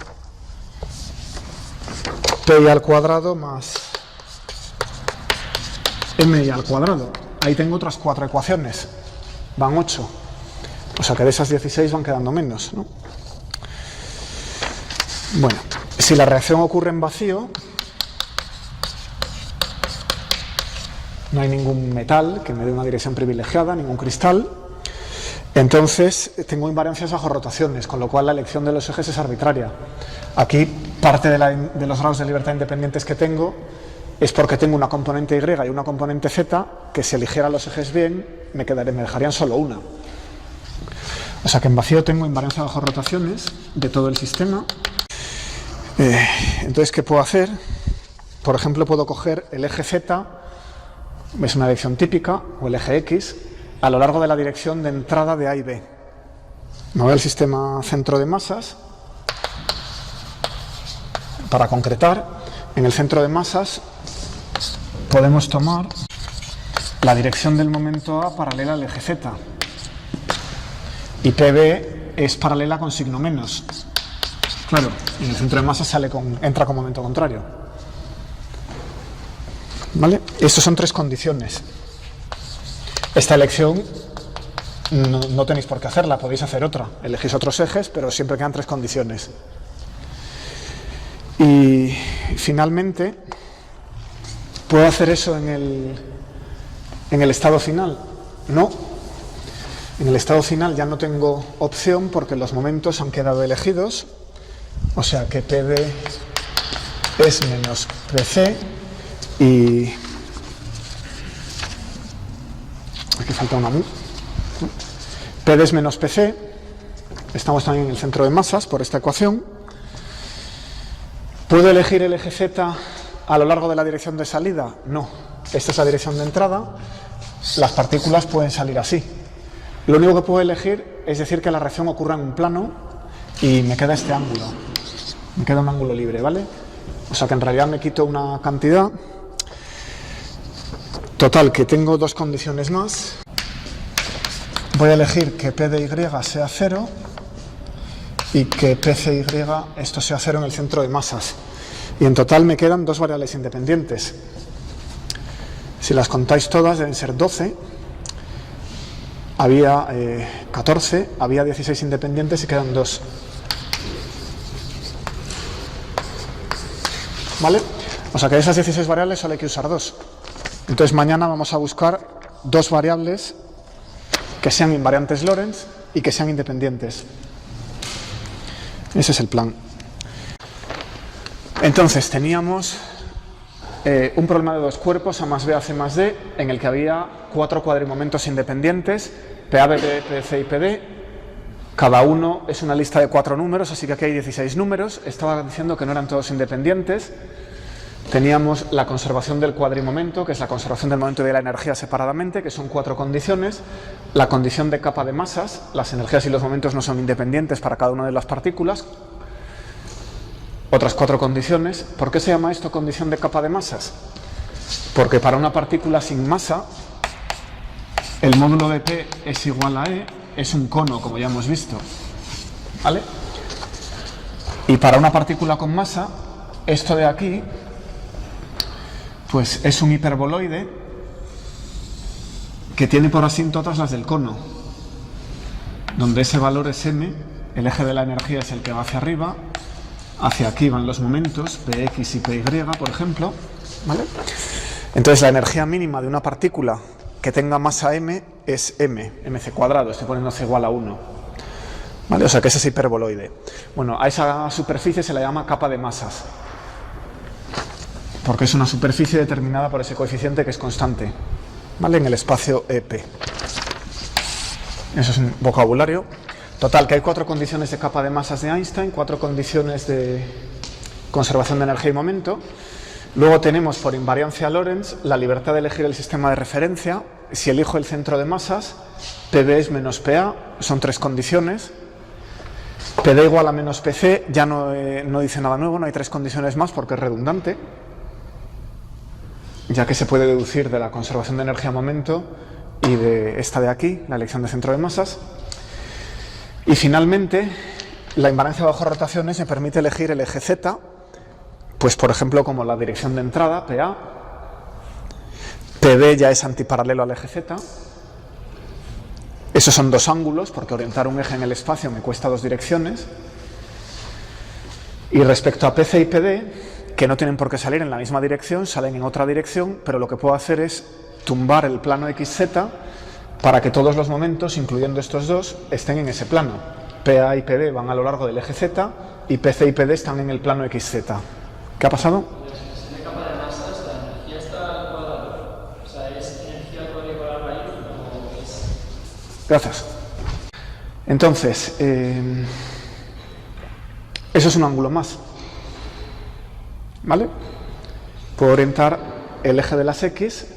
Pi al cuadrado más Mi al cuadrado. Ahí tengo otras 4 ecuaciones. Van 8. O sea que de esas 16 van quedando menos, ¿no? Bueno, si la reacción ocurre en vacío, no hay ningún metal que me dé una dirección privilegiada, ningún cristal, entonces tengo invariancias bajo rotaciones, con lo cual la elección de los ejes es arbitraria. Aquí parte de los grados de libertad independientes que tengo es porque tengo una componente Y y una componente Z que si eligiera los ejes bien me dejarían solo una. O sea que en vacío tengo invariancia bajo rotaciones de todo el sistema. Entonces, ¿qué puedo hacer? Por ejemplo, puedo coger el eje Z, es una dirección típica, o el eje X, a lo largo de la dirección de entrada de A y B. Me voy al sistema centro de masas. Para concretar, en el centro de masas podemos tomar la dirección del momento A paralela al eje Z. Y PB es paralela con signo menos. Claro, en el centro de masas entra con momento contrario. ¿Vale? Estas son tres condiciones. Esta elección no tenéis por qué hacerla, podéis hacer otra. Elegís otros ejes, pero siempre quedan tres condiciones. Y finalmente, ¿puedo hacer eso en el estado final? No. En el estado final ya no tengo opción porque los momentos han quedado elegidos. O sea que PB es menos PC y... aquí falta una mu. PD es menos PC. Estamos también en el centro de masas por esta ecuación. ¿Puedo elegir el eje Z a lo largo de la dirección de salida? No. Esta es la dirección de entrada. Las partículas pueden salir así. Lo único que puedo elegir es decir que la reacción ocurra en un plano y me queda este ángulo. Me queda un ángulo libre, ¿vale? O sea que en realidad me quito una cantidad. Total, que tengo dos condiciones más. Voy a elegir que P de Y sea 0 y que PCY esto sea 0 en el centro de masas. Y en total me quedan dos variables independientes. Si las contáis todas deben ser 12. Había 14, había 16 independientes y quedan 2. ¿Vale? O sea que de esas 16 variables solo hay que usar 2. Entonces mañana vamos a buscar dos variables que sean invariantes Lorentz y que sean independientes. Ese es el plan. Entonces teníamos un problema de dos cuerpos, A más B, AC más D, en el que había 4 cuadrimomentos independientes, PA, BB, PC y PD. Cada uno es una lista de 4 números, así que aquí hay 16 números. Estaba diciendo que no eran todos independientes. Teníamos la conservación del cuadrimomento, que es la conservación del momento y de la energía separadamente, que son 4 condiciones. La condición de capa de masas, las energías y los momentos no son independientes para cada una de las partículas. Otras 4 condiciones. ¿Por qué se llama esto condición de capa de masas? Porque para una partícula sin masa, el módulo de P es igual a E, es un cono, como ya hemos visto. ¿Vale? Y para una partícula con masa, esto de aquí, pues es un hiperboloide que tiene por asíntotas las del cono, donde ese valor es m, el eje de la energía es el que va hacia arriba, hacia aquí van los momentos, Px y Py, por ejemplo, ¿vale? Entonces la energía mínima de una partícula que tenga masa m es mc cuadrado, estoy poniendo c igual a 1, ¿vale? O sea que ese es hiperboloide. Bueno, a esa superficie se la llama capa de masas, porque es una superficie determinada por ese coeficiente que es constante, ¿vale? En el espacio EP. Eso es un vocabulario. Total, que hay 4 condiciones de capa de masas de Einstein, 4 condiciones de conservación de energía y momento. Luego tenemos por invariancia Lorentz la libertad de elegir el sistema de referencia. Si elijo el centro de masas, PB es menos PA, son 3 condiciones. PD igual a menos PC, ya no dice nada nuevo, no hay 3 condiciones más porque es redundante, ya que se puede deducir de la conservación de energía-momento y de esta de aquí, la elección de centro de masas. Y finalmente, la invariancia bajo rotaciones me permite elegir el eje Z, pues por ejemplo como la dirección de entrada, PA, PD ya es antiparalelo al eje Z. Esos son 2 ángulos, porque orientar un eje en el espacio me cuesta 2 direcciones. Y respecto a PC y PD, que no tienen por qué salir en la misma dirección, salen en otra dirección, pero lo que puedo hacer es tumbar el plano XZ para que todos los momentos, incluyendo estos dos, estén en ese plano. PA y PD van a lo largo del eje Z y PC y PD están en el plano XZ. ¿Qué ha pasado? La capa de masas, Gracias. Entonces, eso es un ángulo más, ¿vale? Puedo orientar el eje de las X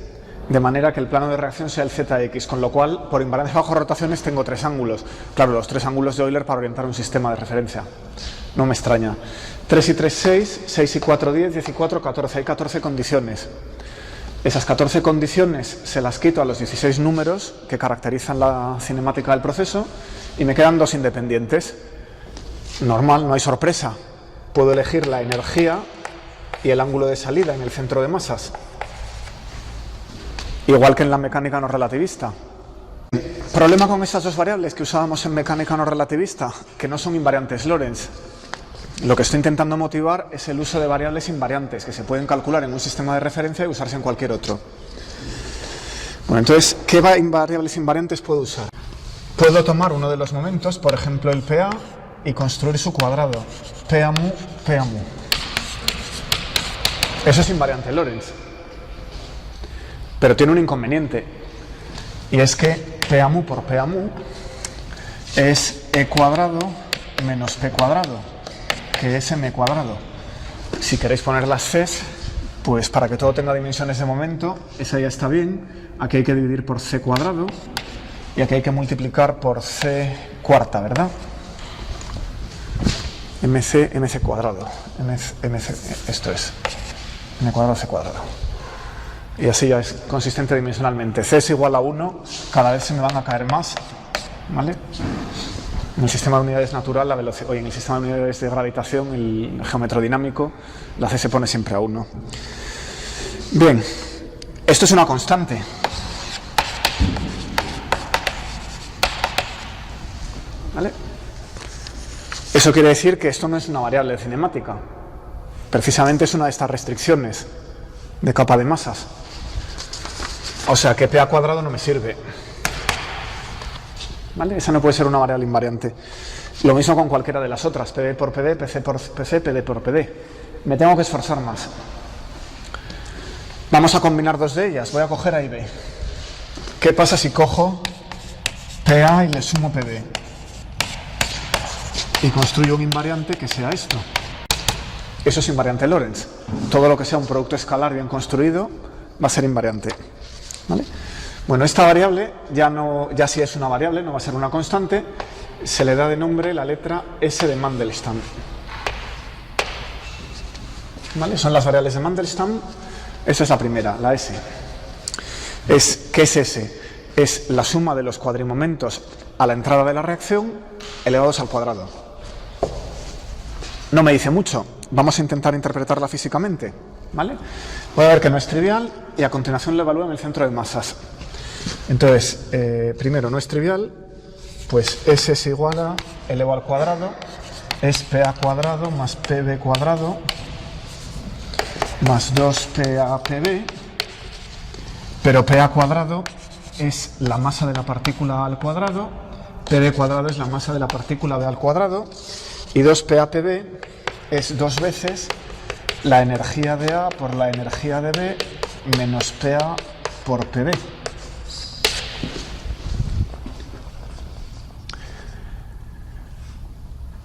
de manera que el plano de reacción sea el ZX, con lo cual, por invariancia bajo rotaciones, tengo 3 ángulos. Claro, los 3 ángulos de Euler para orientar un sistema de referencia. No me extraña. 3 y 3, 6, 6 y 4, 10, 10 y 4, 14. Hay 14 condiciones. Esas 14 condiciones se las quito a los 16 números que caracterizan la cinemática del proceso y me quedan 2 independientes. Normal, no hay sorpresa. Puedo elegir la energía y el ángulo de salida en el centro de masas. Igual que en la mecánica no relativista. Problema con esas dos variables que usábamos en mecánica no relativista, que no son invariantes Lorentz. Lo que estoy intentando motivar es el uso de variables invariantes, que se pueden calcular en un sistema de referencia y usarse en cualquier otro. Bueno, entonces, ¿qué variables invariantes puedo usar? Puedo tomar uno de los momentos, por ejemplo el PA, y construir su cuadrado. PA mu, PA mu. Eso es invariante Lorentz. Pero tiene un inconveniente, y es que PA mu por PA mu es E cuadrado menos P cuadrado, que es M cuadrado. Si queréis poner las Cs, pues para que todo tenga dimensiones de momento, esa ya está bien. Aquí hay que dividir por C cuadrado, y aquí hay que multiplicar por C cuarta, ¿verdad? MC cuadrado, esto es, M cuadrado, C cuadrado. Y así ya es consistente dimensionalmente. C es igual a 1, cada vez se me van a caer más, ¿vale? En el sistema de unidades natural, la velocidad, en el sistema de unidades de gravitación, el geómetro dinámico, la C se pone siempre a 1. Bien, esto es una constante. ¿Vale? Eso quiere decir que esto no es una variable cinemática. Precisamente es una de estas restricciones de capa de masas. O sea que PA cuadrado no me sirve. ¿Vale? Esa no puede ser una variable invariante. Lo mismo con cualquiera de las otras, PB por PD, PC por PC, PD por PD. Me tengo que esforzar más. Vamos a combinar dos de ellas. Voy a coger A y B. ¿Qué pasa si cojo PA y le sumo PD? Y construyo un invariante que sea esto. Eso es invariante Lorentz. Todo lo que sea un producto escalar bien construido va a ser invariante. ¿Vale? Bueno, esta variable ya sí es una variable, no va a ser una constante. Se le da de nombre la letra S de Mandelstam. ¿Vale? Son las variables de Mandelstam. Esa es la primera, la S. ¿Qué es S? Es la suma de los cuadrimomentos a la entrada de la reacción elevados al cuadrado. No me dice mucho. Vamos a intentar interpretarla físicamente, ¿vale? Voy a ver que no es trivial y a continuación lo evalúo en el centro de masas. Entonces, primero, no es trivial, pues S es igual a elevado al cuadrado, es PA cuadrado más PB cuadrado más 2PAPB, pero PA cuadrado es la masa de la partícula A al cuadrado, PB cuadrado es la masa de la partícula B al cuadrado, y 2PAPB es 2 veces la energía de A por la energía de B menos PA por PB.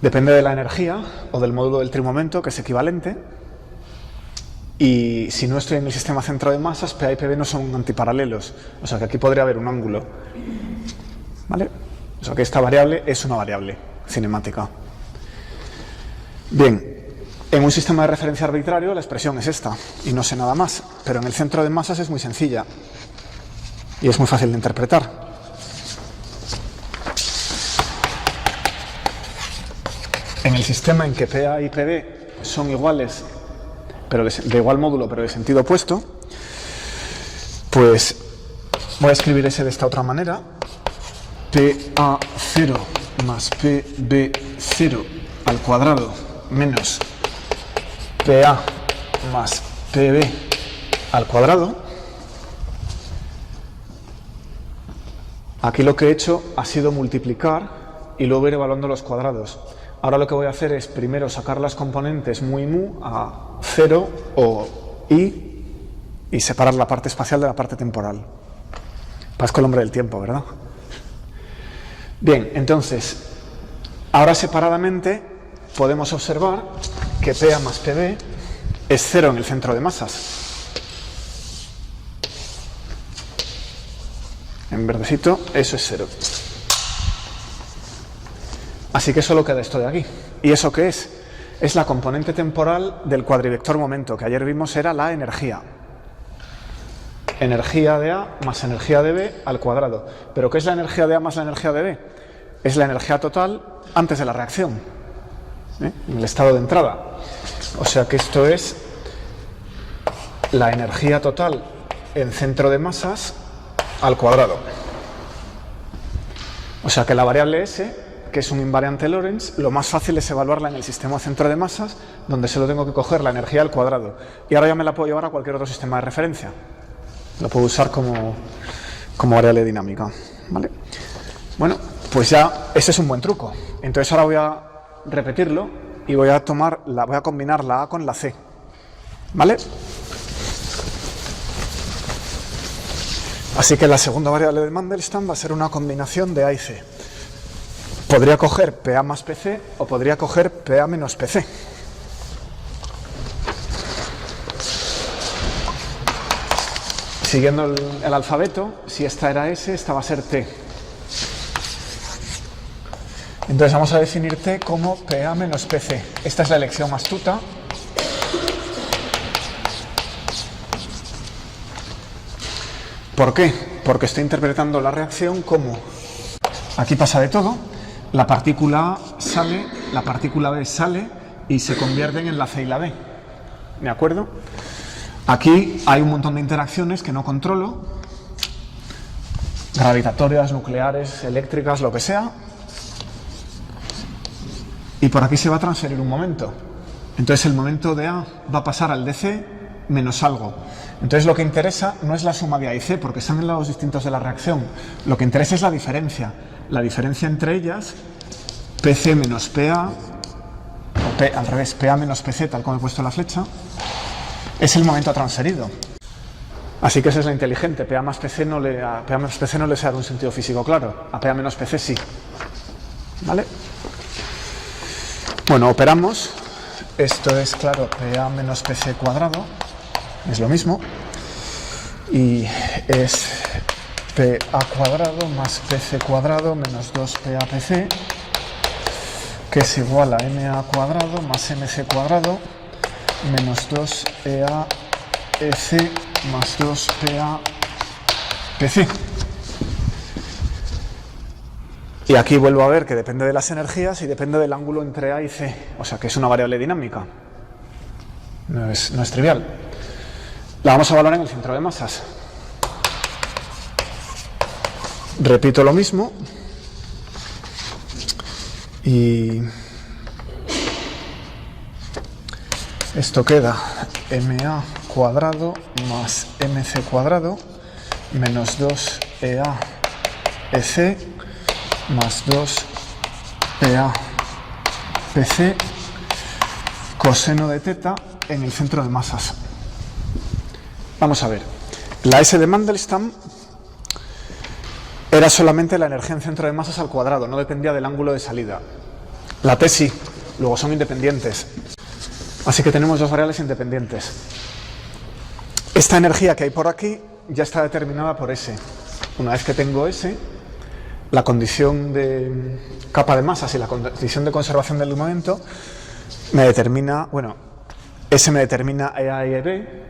Depende de la energía o del módulo del trimomento, que es equivalente. Y si no estoy en el sistema centrado de masas, PA y PB no son antiparalelos. O sea que aquí podría haber un ángulo. ¿Vale? O sea que esta variable es una variable cinemática. Bien, en un sistema de referencia arbitrario la expresión es esta, y no sé nada más, pero en el centro de masas es muy sencilla y es muy fácil de interpretar. En el sistema en que PA y PB son iguales, pero de igual módulo, pero de sentido opuesto, pues voy a escribir ese de esta otra manera: PA0 más PB0 al cuadrado menos PA más PB al cuadrado. Aquí lo que he hecho ha sido multiplicar y luego ir evaluando los cuadrados. Ahora lo que voy a hacer es primero sacar las componentes mu y mu a 0 o i y separar la parte espacial de la parte temporal. Pasco el hombre del tiempo, ¿verdad? Bien, entonces, ahora separadamente podemos observar que PA más PB es 0 en el centro de masas. En verdecito, eso es 0. Así que solo queda esto de aquí. ¿Y eso qué es? Es la componente temporal del cuadrivector momento, que ayer vimos era la energía. Energía de A más energía de B al cuadrado. ¿Pero qué es la energía de A más la energía de B? Es la energía total antes de la reacción, en el estado de entrada. O sea que esto es la energía total en centro de masas al cuadrado. O sea que la variable S, que es un invariante Lorentz, lo más fácil es evaluarla en el sistema centro de masas, donde solo tengo que coger la energía al cuadrado. Y ahora ya me la puedo llevar a cualquier otro sistema de referencia. Lo puedo usar como variable dinámica, ¿vale? Bueno, pues ya ese es un buen truco. Entonces ahora voy a repetirlo y voy a combinar la A con la C, ¿vale? Así que la segunda variable de Mandelstam va a ser una combinación de A y C. Podría coger PA más PC o podría coger PA menos PC. Siguiendo el alfabeto, si esta era S, esta va a ser T. Entonces vamos a definir T como PA menos PC. Esta es la elección astuta. ¿Por qué? Porque estoy interpretando la reacción como... Aquí pasa de todo. La partícula A sale, la partícula B sale y se convierten en la C y la B. ¿De acuerdo? Aquí hay un montón de interacciones que no controlo, gravitatorias, nucleares, eléctricas, lo que sea, y por aquí se va a transferir un momento. Entonces el momento de A va a pasar al de C menos algo. Entonces lo que interesa no es la suma de A y C, porque están en lados distintos de la reacción. Lo que interesa es la diferencia entre ellas, PC menos PA, o al revés, PA menos PC, tal como he puesto la flecha, es el momento transferido. Así que esa es la inteligente. PA más PC no le sé dar un sentido físico claro. A PA menos PC sí. ¿Vale? Bueno, operamos. Esto es, claro, PA menos PC cuadrado. Es lo mismo. Y es PA cuadrado más PC cuadrado menos 2PA PC, que es igual a MA cuadrado más MC cuadrado menos 2EA EC más 2PA PC. Y aquí vuelvo a ver que depende de las energías y depende del ángulo entre A y C. O sea que es una variable dinámica. No es trivial. La vamos a evaluar en el centro de masas. Repito lo mismo. Y esto queda MA cuadrado más MC cuadrado menos 2EA EC más 2PA PC coseno de teta en el centro de masas. Vamos a ver. La S de Mandelstam era solamente la energía en centro de masas al cuadrado, no dependía del ángulo de salida. La T sí, luego son independientes. Así que tenemos dos variables independientes. Esta energía que hay por aquí ya está determinada por S. Una vez que tengo S, la condición de capa de masas y la condición de conservación del momento me determina, bueno, S me determina EA y EB,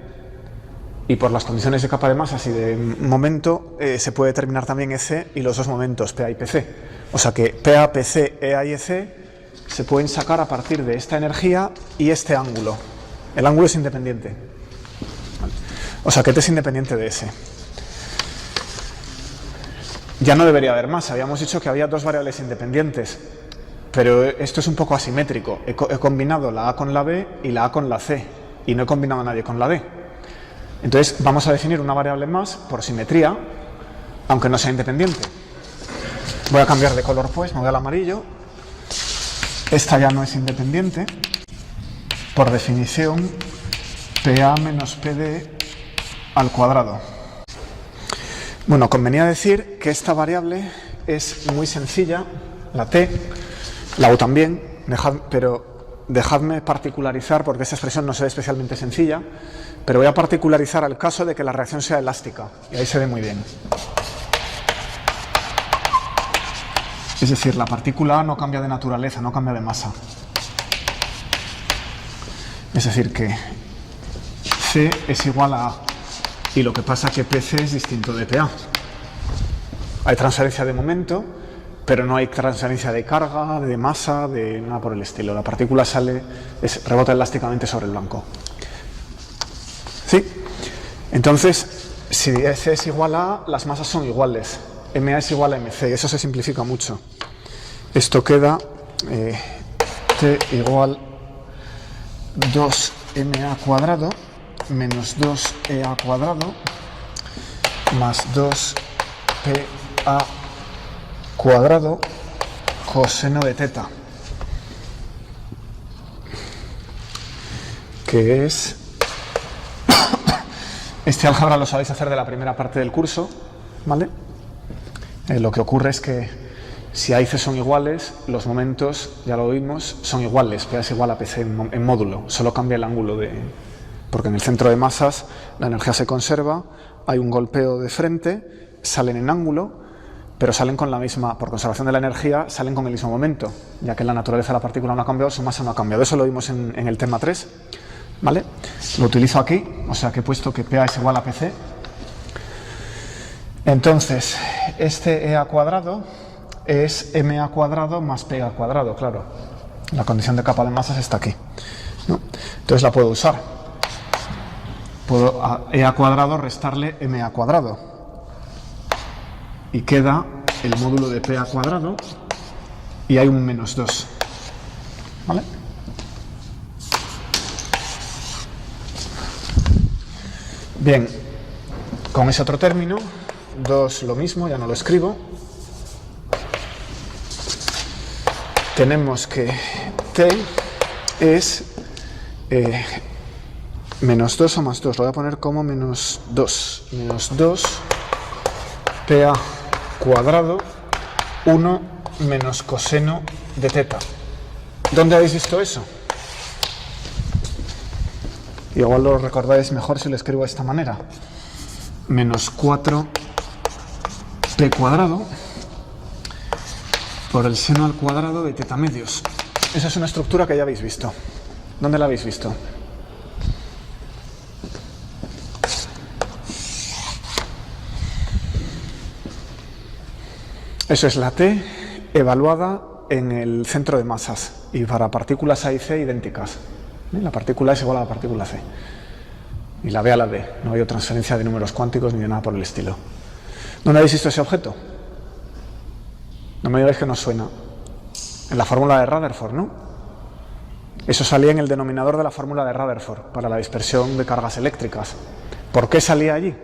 y por las condiciones de capa de masas y de momento se puede determinar también EC y los dos momentos, PA y PC. O sea que PA, PC, EA y EC se pueden sacar a partir de esta energía y este ángulo. El ángulo es independiente. O sea que T es independiente de S. Ya no debería haber más. Habíamos dicho que había dos variables independientes. Pero esto es un poco asimétrico. He combinado la A con la B y la A con la C. Y no he combinado a nadie con la D. Entonces vamos a definir una variable más por simetría, aunque no sea independiente. Voy a cambiar de color pues, me voy al amarillo. Esta ya no es independiente. Por definición, PA menos PD al cuadrado. Bueno, convenía decir que esta variable es muy sencilla, la T, la U también, pero dejadme particularizar, porque esta expresión no se ve especialmente sencilla, pero voy a particularizar al caso de que la reacción sea elástica, y ahí se ve muy bien. Es decir, la partícula A no cambia de naturaleza, no cambia de masa. Es decir, que C es igual a A, y lo que pasa es que PC es distinto de PA. Hay transferencia de momento, pero no hay transferencia de carga, de masa, de nada por el estilo. La partícula rebota elásticamente sobre el blanco. ¿Sí? Entonces, si C es igual a A, las masas son iguales. MA es igual a MC, eso se simplifica mucho. Esto queda T igual 2MA cuadrado menos 2EA cuadrado más 2PA cuadrado coseno de teta, que es... Este álgebra lo sabéis hacer de la primera parte del curso, ¿vale? Lo que ocurre es que si A y C son iguales, los momentos, ya lo vimos, son iguales. P es igual a PC en módulo, solo cambia el ángulo porque en el centro de masas la energía se conserva, hay un golpeo de frente, salen en ángulo, pero salen con la misma, por conservación de la energía, salen con el mismo momento, ya que la naturaleza de la partícula no ha cambiado, su masa no ha cambiado. Eso lo vimos en el tema 3, ¿vale? Lo utilizo aquí, o sea que he puesto que PA es igual a PC. Entonces, este EA cuadrado es MA cuadrado más PA cuadrado, claro. La condición de capa de masas está aquí, ¿no? Entonces la puedo usar. Puedo a EA cuadrado restarle MA cuadrado. Y queda el módulo de PA cuadrado y hay un menos 2. ¿Vale? Bien, con ese otro término, 2 lo mismo, ya no lo escribo. Tenemos que T es menos 2 o más 2, lo voy a poner como menos 2. Menos 2 PA cuadrado 1 menos coseno de teta. ¿Dónde habéis visto eso? Igual lo recordáis mejor si lo escribo de esta manera. Menos 4 P cuadrado por el seno al cuadrado de teta medios. Esa es una estructura que ya habéis visto. ¿Dónde la habéis visto? Eso es la T evaluada en el centro de masas y para partículas A y C idénticas. La partícula A es igual a la partícula C y la B a la D. No hay transferencia de números cuánticos ni de nada por el estilo. ¿Dónde habéis visto ese objeto? No me digáis que no suena. En la fórmula de Rutherford, ¿no? Eso salía en el denominador de la fórmula de Rutherford para la dispersión de cargas eléctricas. ¿Por qué salía allí?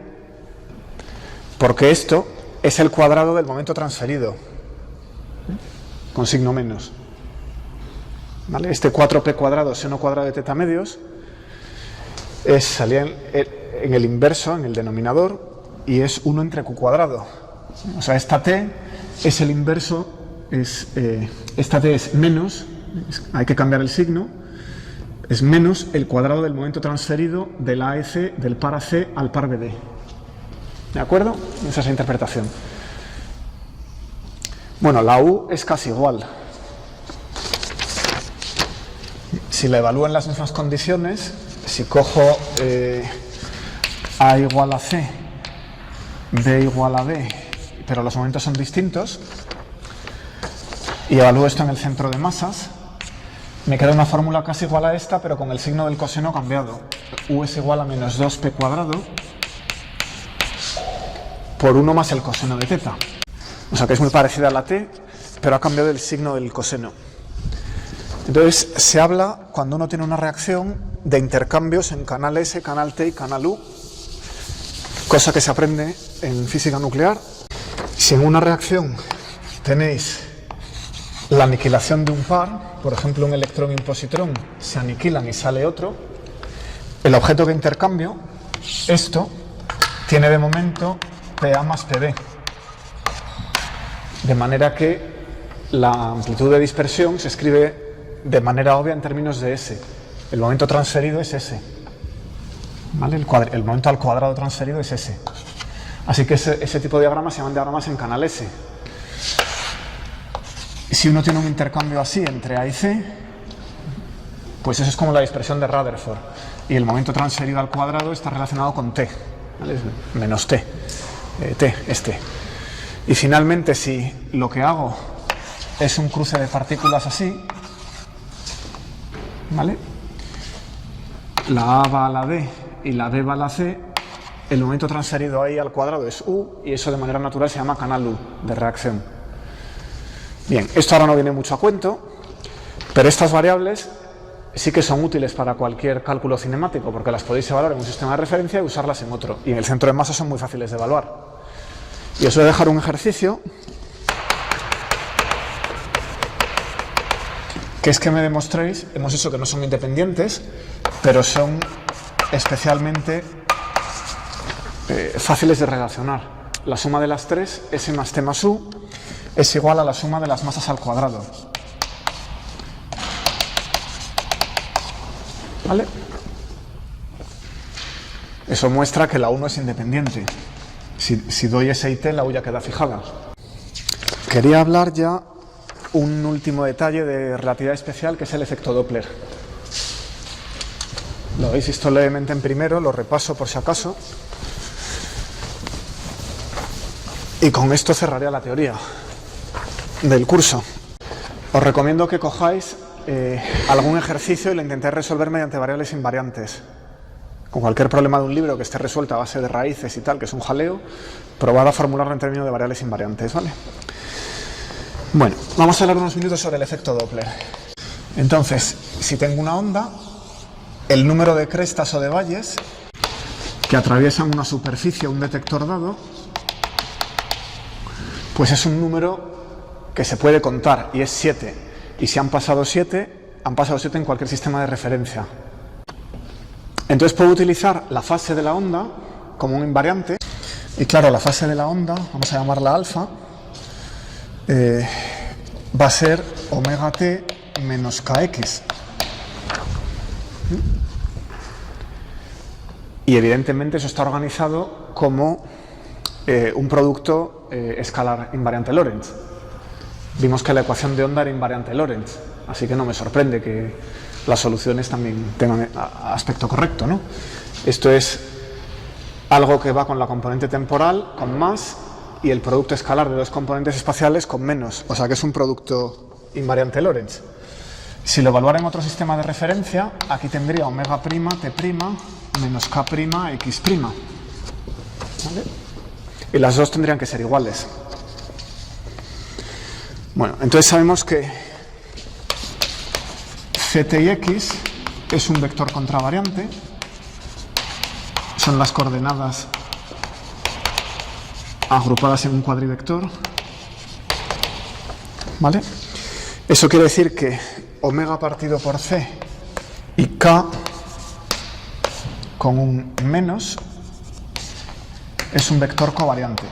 Porque esto es el cuadrado del momento transferido, con signo menos. ¿Vale? Este 4P cuadrado, seno cuadrado de teta medios, salía en el inverso, en el denominador, y es 1 entre Q cuadrado. O sea, esta T es el inverso, esta T es menos, hay que cambiar el signo, es menos el cuadrado del momento transferido del AEC, del par AC al par BD. ¿De acuerdo? Esa es la interpretación. Bueno, la U es casi igual. Si la evalúo en las mismas condiciones, si cojo A igual a C, B igual a D, pero los momentos son distintos, y evalúo esto en el centro de masas, me queda una fórmula casi igual a esta, pero con el signo del coseno cambiado. U es igual a menos 2P cuadrado por 1 más el coseno de teta. O sea que es muy parecida a la T, pero ha cambiado el signo del coseno. Entonces se habla, cuando uno tiene una reacción, de intercambios en canal S, canal T y canal U, cosa que se aprende en física nuclear. Si en una reacción tenéis la aniquilación de un par, por ejemplo un electrón y un positrón se aniquilan y sale otro, el objeto que intercambio, esto, tiene de momento PA más PB. De manera que la amplitud de dispersión se escribe de manera obvia en términos de S. El momento transferido es S. ¿Vale? El momento al cuadrado transferido es S. Así que ese tipo de diagramas se llaman diagramas en canal S. Si uno tiene un intercambio así entre A y C, pues eso es como la dispersión de Rutherford. Y el momento transferido al cuadrado está relacionado con T, ¿vale? Menos T. T es T. Y finalmente, si lo que hago es un cruce de partículas así, ¿vale? La A va a la D y la D va a la C, el momento transferido ahí al cuadrado es U, y eso de manera natural se llama canal U de reacción. Bien, esto ahora no viene mucho a cuento, pero estas variables sí que son útiles para cualquier cálculo cinemático, porque las podéis evaluar en un sistema de referencia y usarlas en otro. Y en el centro de masa son muy fáciles de evaluar. Y os voy a dejar un ejercicio, que es que me demostréis, hemos dicho que no son independientes, pero son especialmente fáciles de relacionar. La suma de las tres, S más T más U, es igual a la suma de las masas al cuadrado. ¿Vale? Eso muestra que la U no es independiente. Si doy S y T, la U ya queda fijada. Quería hablar ya un último detalle de relatividad especial, que es el efecto Doppler. Lo habéis visto levemente en primero, lo repaso por si acaso. Y con esto cerraría la teoría del curso. Os recomiendo que cojáis algún ejercicio y lo intentéis resolver mediante variables invariantes. Con cualquier problema de un libro que esté resuelto a base de raíces y tal, que es un jaleo, probad a formularlo en términos de variables invariantes, ¿vale? Bueno, vamos a hablar unos minutos sobre el efecto Doppler. Entonces, si tengo una onda, el número de crestas o de valles que atraviesan una superficie o un detector dado, pues es un número que se puede contar, y es 7. Y si han pasado 7, han pasado 7 en cualquier sistema de referencia. Entonces puedo utilizar la fase de la onda como un invariante, y claro, la fase de la onda, vamos a llamarla alfa, va a ser omega t menos kx. Y evidentemente eso está organizado como un producto escalar invariante Lorentz. Vimos que la ecuación de onda era invariante Lorentz, así que no me sorprende que las soluciones también tengan aspecto correcto, ¿no? Esto es algo que va con la componente temporal, con más, y el producto escalar de dos componentes espaciales con menos, o sea que es un producto invariante Lorentz. Si lo evaluara en otro sistema de referencia, aquí tendría omega prima t prima menos k prima x prima, ¿vale? Y las dos tendrían que ser iguales. Bueno, entonces sabemos que ct y x es un vector contravariante, son las coordenadas agrupadas en un cuadrivector, ¿vale? Eso quiere decir que omega partido por c y k con un menos es un vector covariante.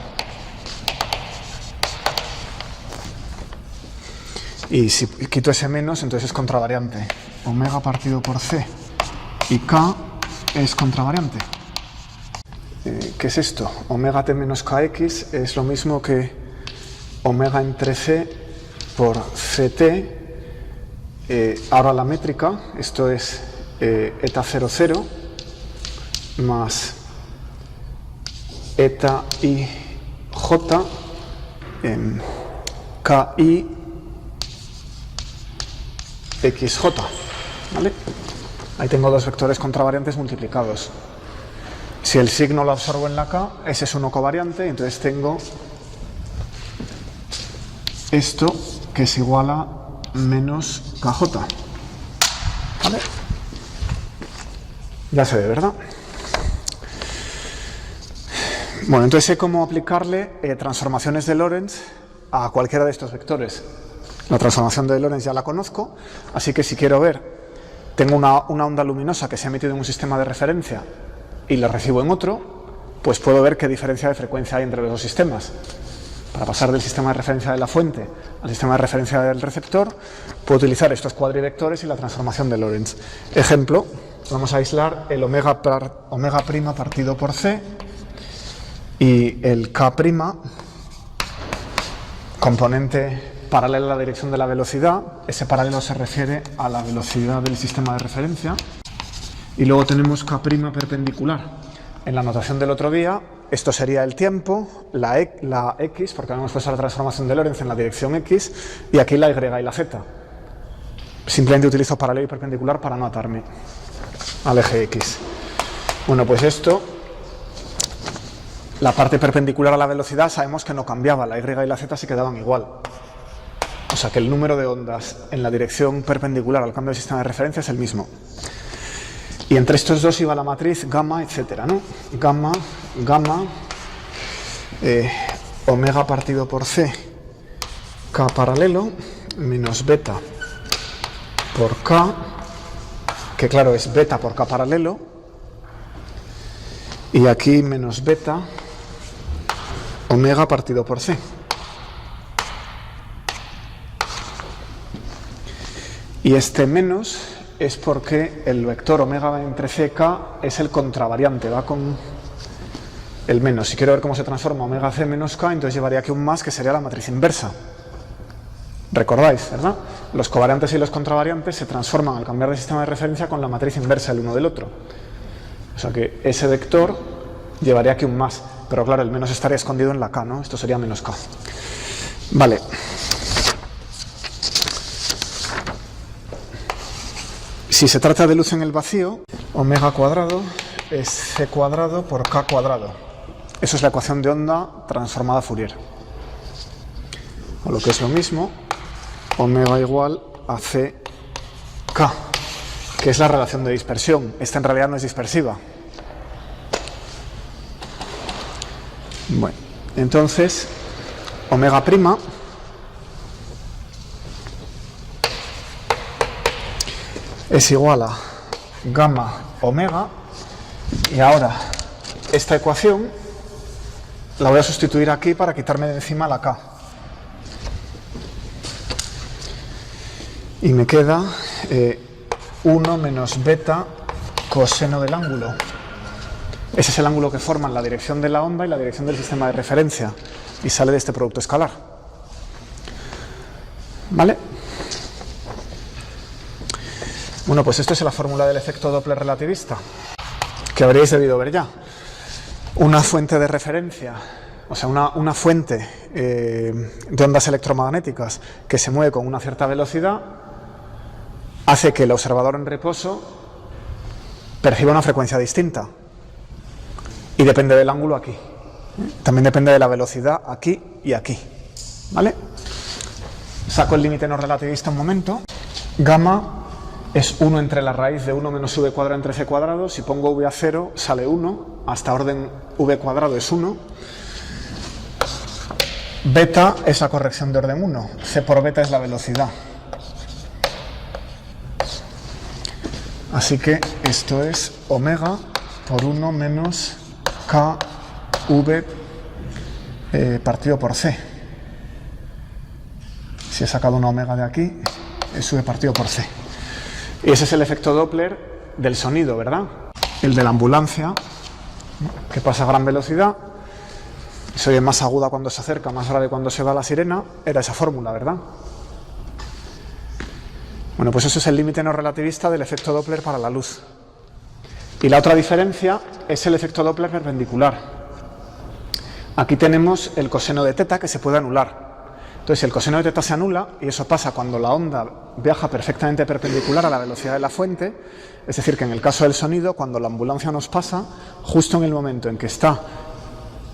Y si quito ese menos, entonces es contravariante. Omega partido por c y k es contravariante. ¿Qué es esto? Omega t menos kx es lo mismo que omega entre c por ct. Ahora la métrica, esto es eta 0, 0 más eta i j en ki xj, ¿vale? Ahí tengo dos vectores contravariantes multiplicados. Si el signo lo absorbo en la k, ese es uno covariante, entonces tengo esto que es igual a menos kj, ¿vale? Ya se ve, ¿verdad? Bueno, entonces sé cómo aplicarle transformaciones de Lorentz a cualquiera de estos vectores. La transformación de Lorentz ya la conozco, así que si quiero ver, tengo una onda luminosa que se ha emitido en un sistema de referencia y la recibo en otro, pues puedo ver qué diferencia de frecuencia hay entre los dos sistemas. para pasar del sistema de referencia de la fuente al sistema de referencia del receptor, puedo utilizar estos cuadrivectores y la transformación de Lorentz. Ejemplo, vamos a aislar el omega prima partido por c y el k prima, componente paralelo a la dirección de la velocidad. Ese paralelo se refiere a la velocidad del sistema de referencia. Y luego tenemos k prima perpendicular. En la notación del otro día, esto sería el tiempo, la x, porque hemos puesto la transformación de Lorentz en la dirección x, y aquí la y y la z. Simplemente utilizo paralelo y perpendicular para no atarme al eje x. Bueno, pues esto, la parte perpendicular a la velocidad, sabemos que no cambiaba, la y y la z se quedaban igual. O sea que el número de ondas en la dirección perpendicular al cambio del sistema de referencia es el mismo. Y entre estos dos iba la matriz gamma, etcétera, ¿no? Gamma, omega partido por c, k paralelo, menos beta por k, que claro es beta por k paralelo, y aquí menos beta, omega partido por c. Y este menos es porque el vector omega entre c y k es el contravariante, va con el menos. Si quiero ver cómo se transforma omega c menos k, entonces llevaría aquí un más, que sería la matriz inversa. ¿Recordáis, verdad? Los covariantes y los contravariantes se transforman al cambiar de sistema de referencia con la matriz inversa el uno del otro. O sea que ese vector llevaría aquí un más, pero claro, el menos estaría escondido en la k, ¿no? Esto sería menos k. Vale. Si se trata de luz en el vacío, omega cuadrado es c cuadrado por k cuadrado. Eso es la ecuación de onda transformada a Fourier. O lo que es lo mismo, omega igual a ck, que es la relación de dispersión. Esta en realidad no es dispersiva. Bueno, entonces, omega prima es igual a gamma omega, y ahora esta ecuación la voy a sustituir aquí para quitarme de encima la k. Y me queda 1 menos beta coseno del ángulo. Ese es el ángulo que forman la dirección de la onda y la dirección del sistema de referencia, y sale de este producto escalar. ¿Vale? Bueno, pues esto es la fórmula del efecto Doppler relativista, que habríais debido ver ya. Una fuente de referencia, o sea, una fuente de ondas electromagnéticas que se mueve con una cierta velocidad, hace que el observador en reposo perciba una frecuencia distinta. Y depende del ángulo aquí. También depende de la velocidad aquí y aquí. ¿Vale? Saco el límite no relativista un momento. Gamma es 1 entre la raíz de 1 menos v cuadrado entre c cuadrado. Si pongo v a 0 sale 1, hasta orden v cuadrado es 1. Beta es la corrección de orden 1, c por beta es la velocidad. Así que esto es omega por 1 menos kv partido por c. Si he sacado una omega de aquí, es v partido por c. Y ese es el efecto Doppler del sonido, ¿verdad? El de la ambulancia, que pasa a gran velocidad, se oye más aguda cuando se acerca, más grave cuando se va la sirena, era esa fórmula, ¿verdad? Bueno, pues eso es el límite no relativista del efecto Doppler para la luz. Y la otra diferencia es el efecto Doppler perpendicular. Aquí tenemos el coseno de teta, que se puede anular. Entonces, el coseno de teta se anula, y eso pasa cuando la onda viaja perfectamente perpendicular a la velocidad de la fuente. Es decir, que en el caso del sonido, cuando la ambulancia nos pasa, justo en el momento en que está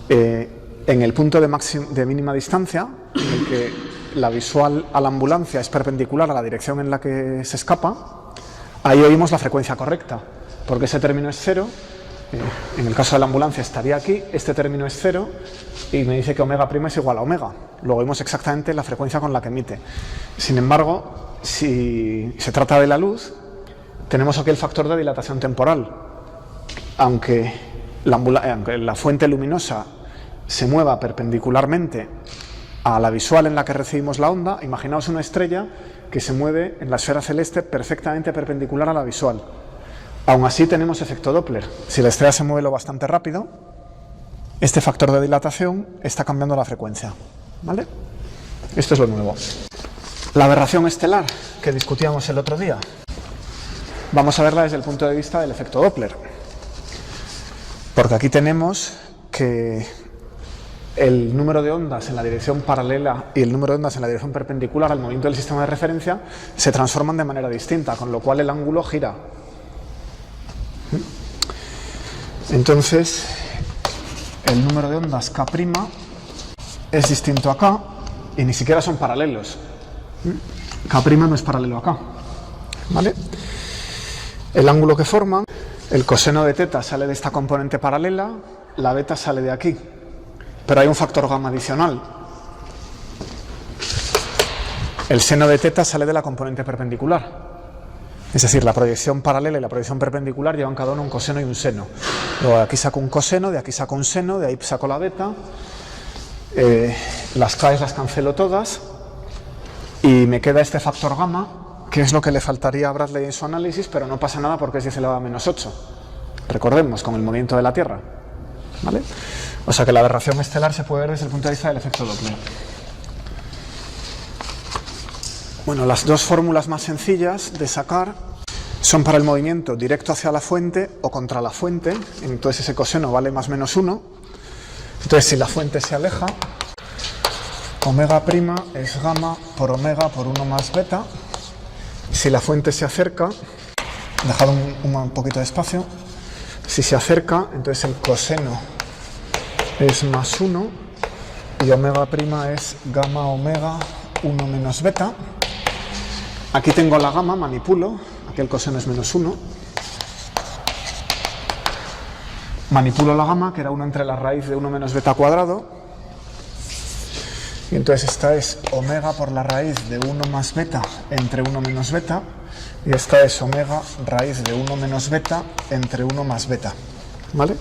en el punto de mínima distancia, en el que la visual a la ambulancia es perpendicular a la dirección en la que se escapa, ahí oímos la frecuencia correcta, porque ese término es 0. En el caso de la ambulancia estaría aquí, este término es 0, y me dice que omega prima es igual a omega. Luego oímos exactamente la frecuencia con la que emite. Sin embargo, si se trata de la luz, tenemos aquí el factor de dilatación temporal. Aunque la fuente luminosa se mueva perpendicularmente a la visual en la que recibimos la onda. Imaginaos una estrella que se mueve en la esfera celeste perfectamente perpendicular a la visual. Aún así tenemos efecto Doppler. Si la estrella se mueve lo bastante rápido, este factor de dilatación está cambiando la frecuencia, ¿vale? Esto es lo nuevo. La aberración estelar que discutíamos el otro día, vamos a verla desde el punto de vista del efecto Doppler. Porque aquí tenemos que el número de ondas en la dirección paralela y el número de ondas en la dirección perpendicular al movimiento del sistema de referencia se transforman de manera distinta, con lo cual el ángulo gira. Entonces, el número de ondas K' es distinto a K y ni siquiera son paralelos. K' no es paralelo a K, ¿vale? El ángulo que forman, el coseno de teta sale de esta componente paralela, la beta sale de aquí, pero hay un factor gamma adicional. El seno de teta sale de la componente perpendicular. Es decir, la proyección paralela y la proyección perpendicular llevan cada uno un coseno y un seno. Luego de aquí saco un coseno, de aquí saco un seno, de ahí saco la beta. Las K's las cancelo todas y me queda este factor gamma, que es lo que le faltaría a Bradley en su análisis, pero no pasa nada porque es 10 elevado a menos 8. Recordemos, con el movimiento de la Tierra, ¿vale? O sea que la aberración estelar se puede ver desde el punto de vista del efecto Doppler. Bueno, las dos fórmulas más sencillas de sacar son para el movimiento directo hacia la fuente o contra la fuente. Entonces ese coseno vale más menos 1. Entonces si la fuente se aleja, omega' es gamma por omega por 1 más beta. Si la fuente se acerca, dejad un poquito de espacio. Si se acerca, entonces el coseno es más 1 y omega' es gamma omega 1 menos beta. Aquí tengo la gamma, manipulo, aquí el coseno es menos 1. Manipulo la gamma, que era 1 entre la raíz de 1 menos beta cuadrado. Y entonces esta es omega por la raíz de 1 más beta entre 1 menos beta. Y esta es omega raíz de 1 menos beta entre 1 más beta. ¿Vale?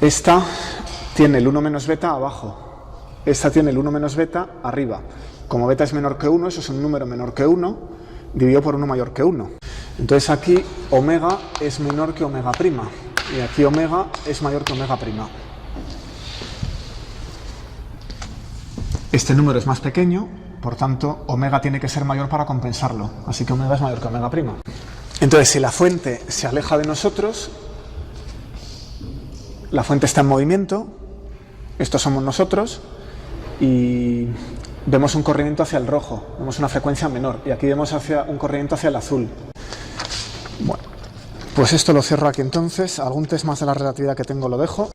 Esta tiene el 1 menos beta abajo. Esta tiene el 1 menos beta arriba. Como beta es menor que 1, eso es un número menor que 1, dividido por 1 mayor que 1. Entonces aquí omega es menor que omega', y aquí omega es mayor que omega'. Este número es más pequeño, por tanto omega tiene que ser mayor para compensarlo, así que omega es mayor que omega'. Entonces si la fuente se aleja de nosotros, la fuente está en movimiento, estos somos nosotros, y vemos un corrimiento hacia el rojo, vemos una frecuencia menor, y aquí vemos un corrimiento hacia el azul. Bueno, pues esto lo cierro aquí entonces. Algún test más de la relatividad que tengo lo dejo.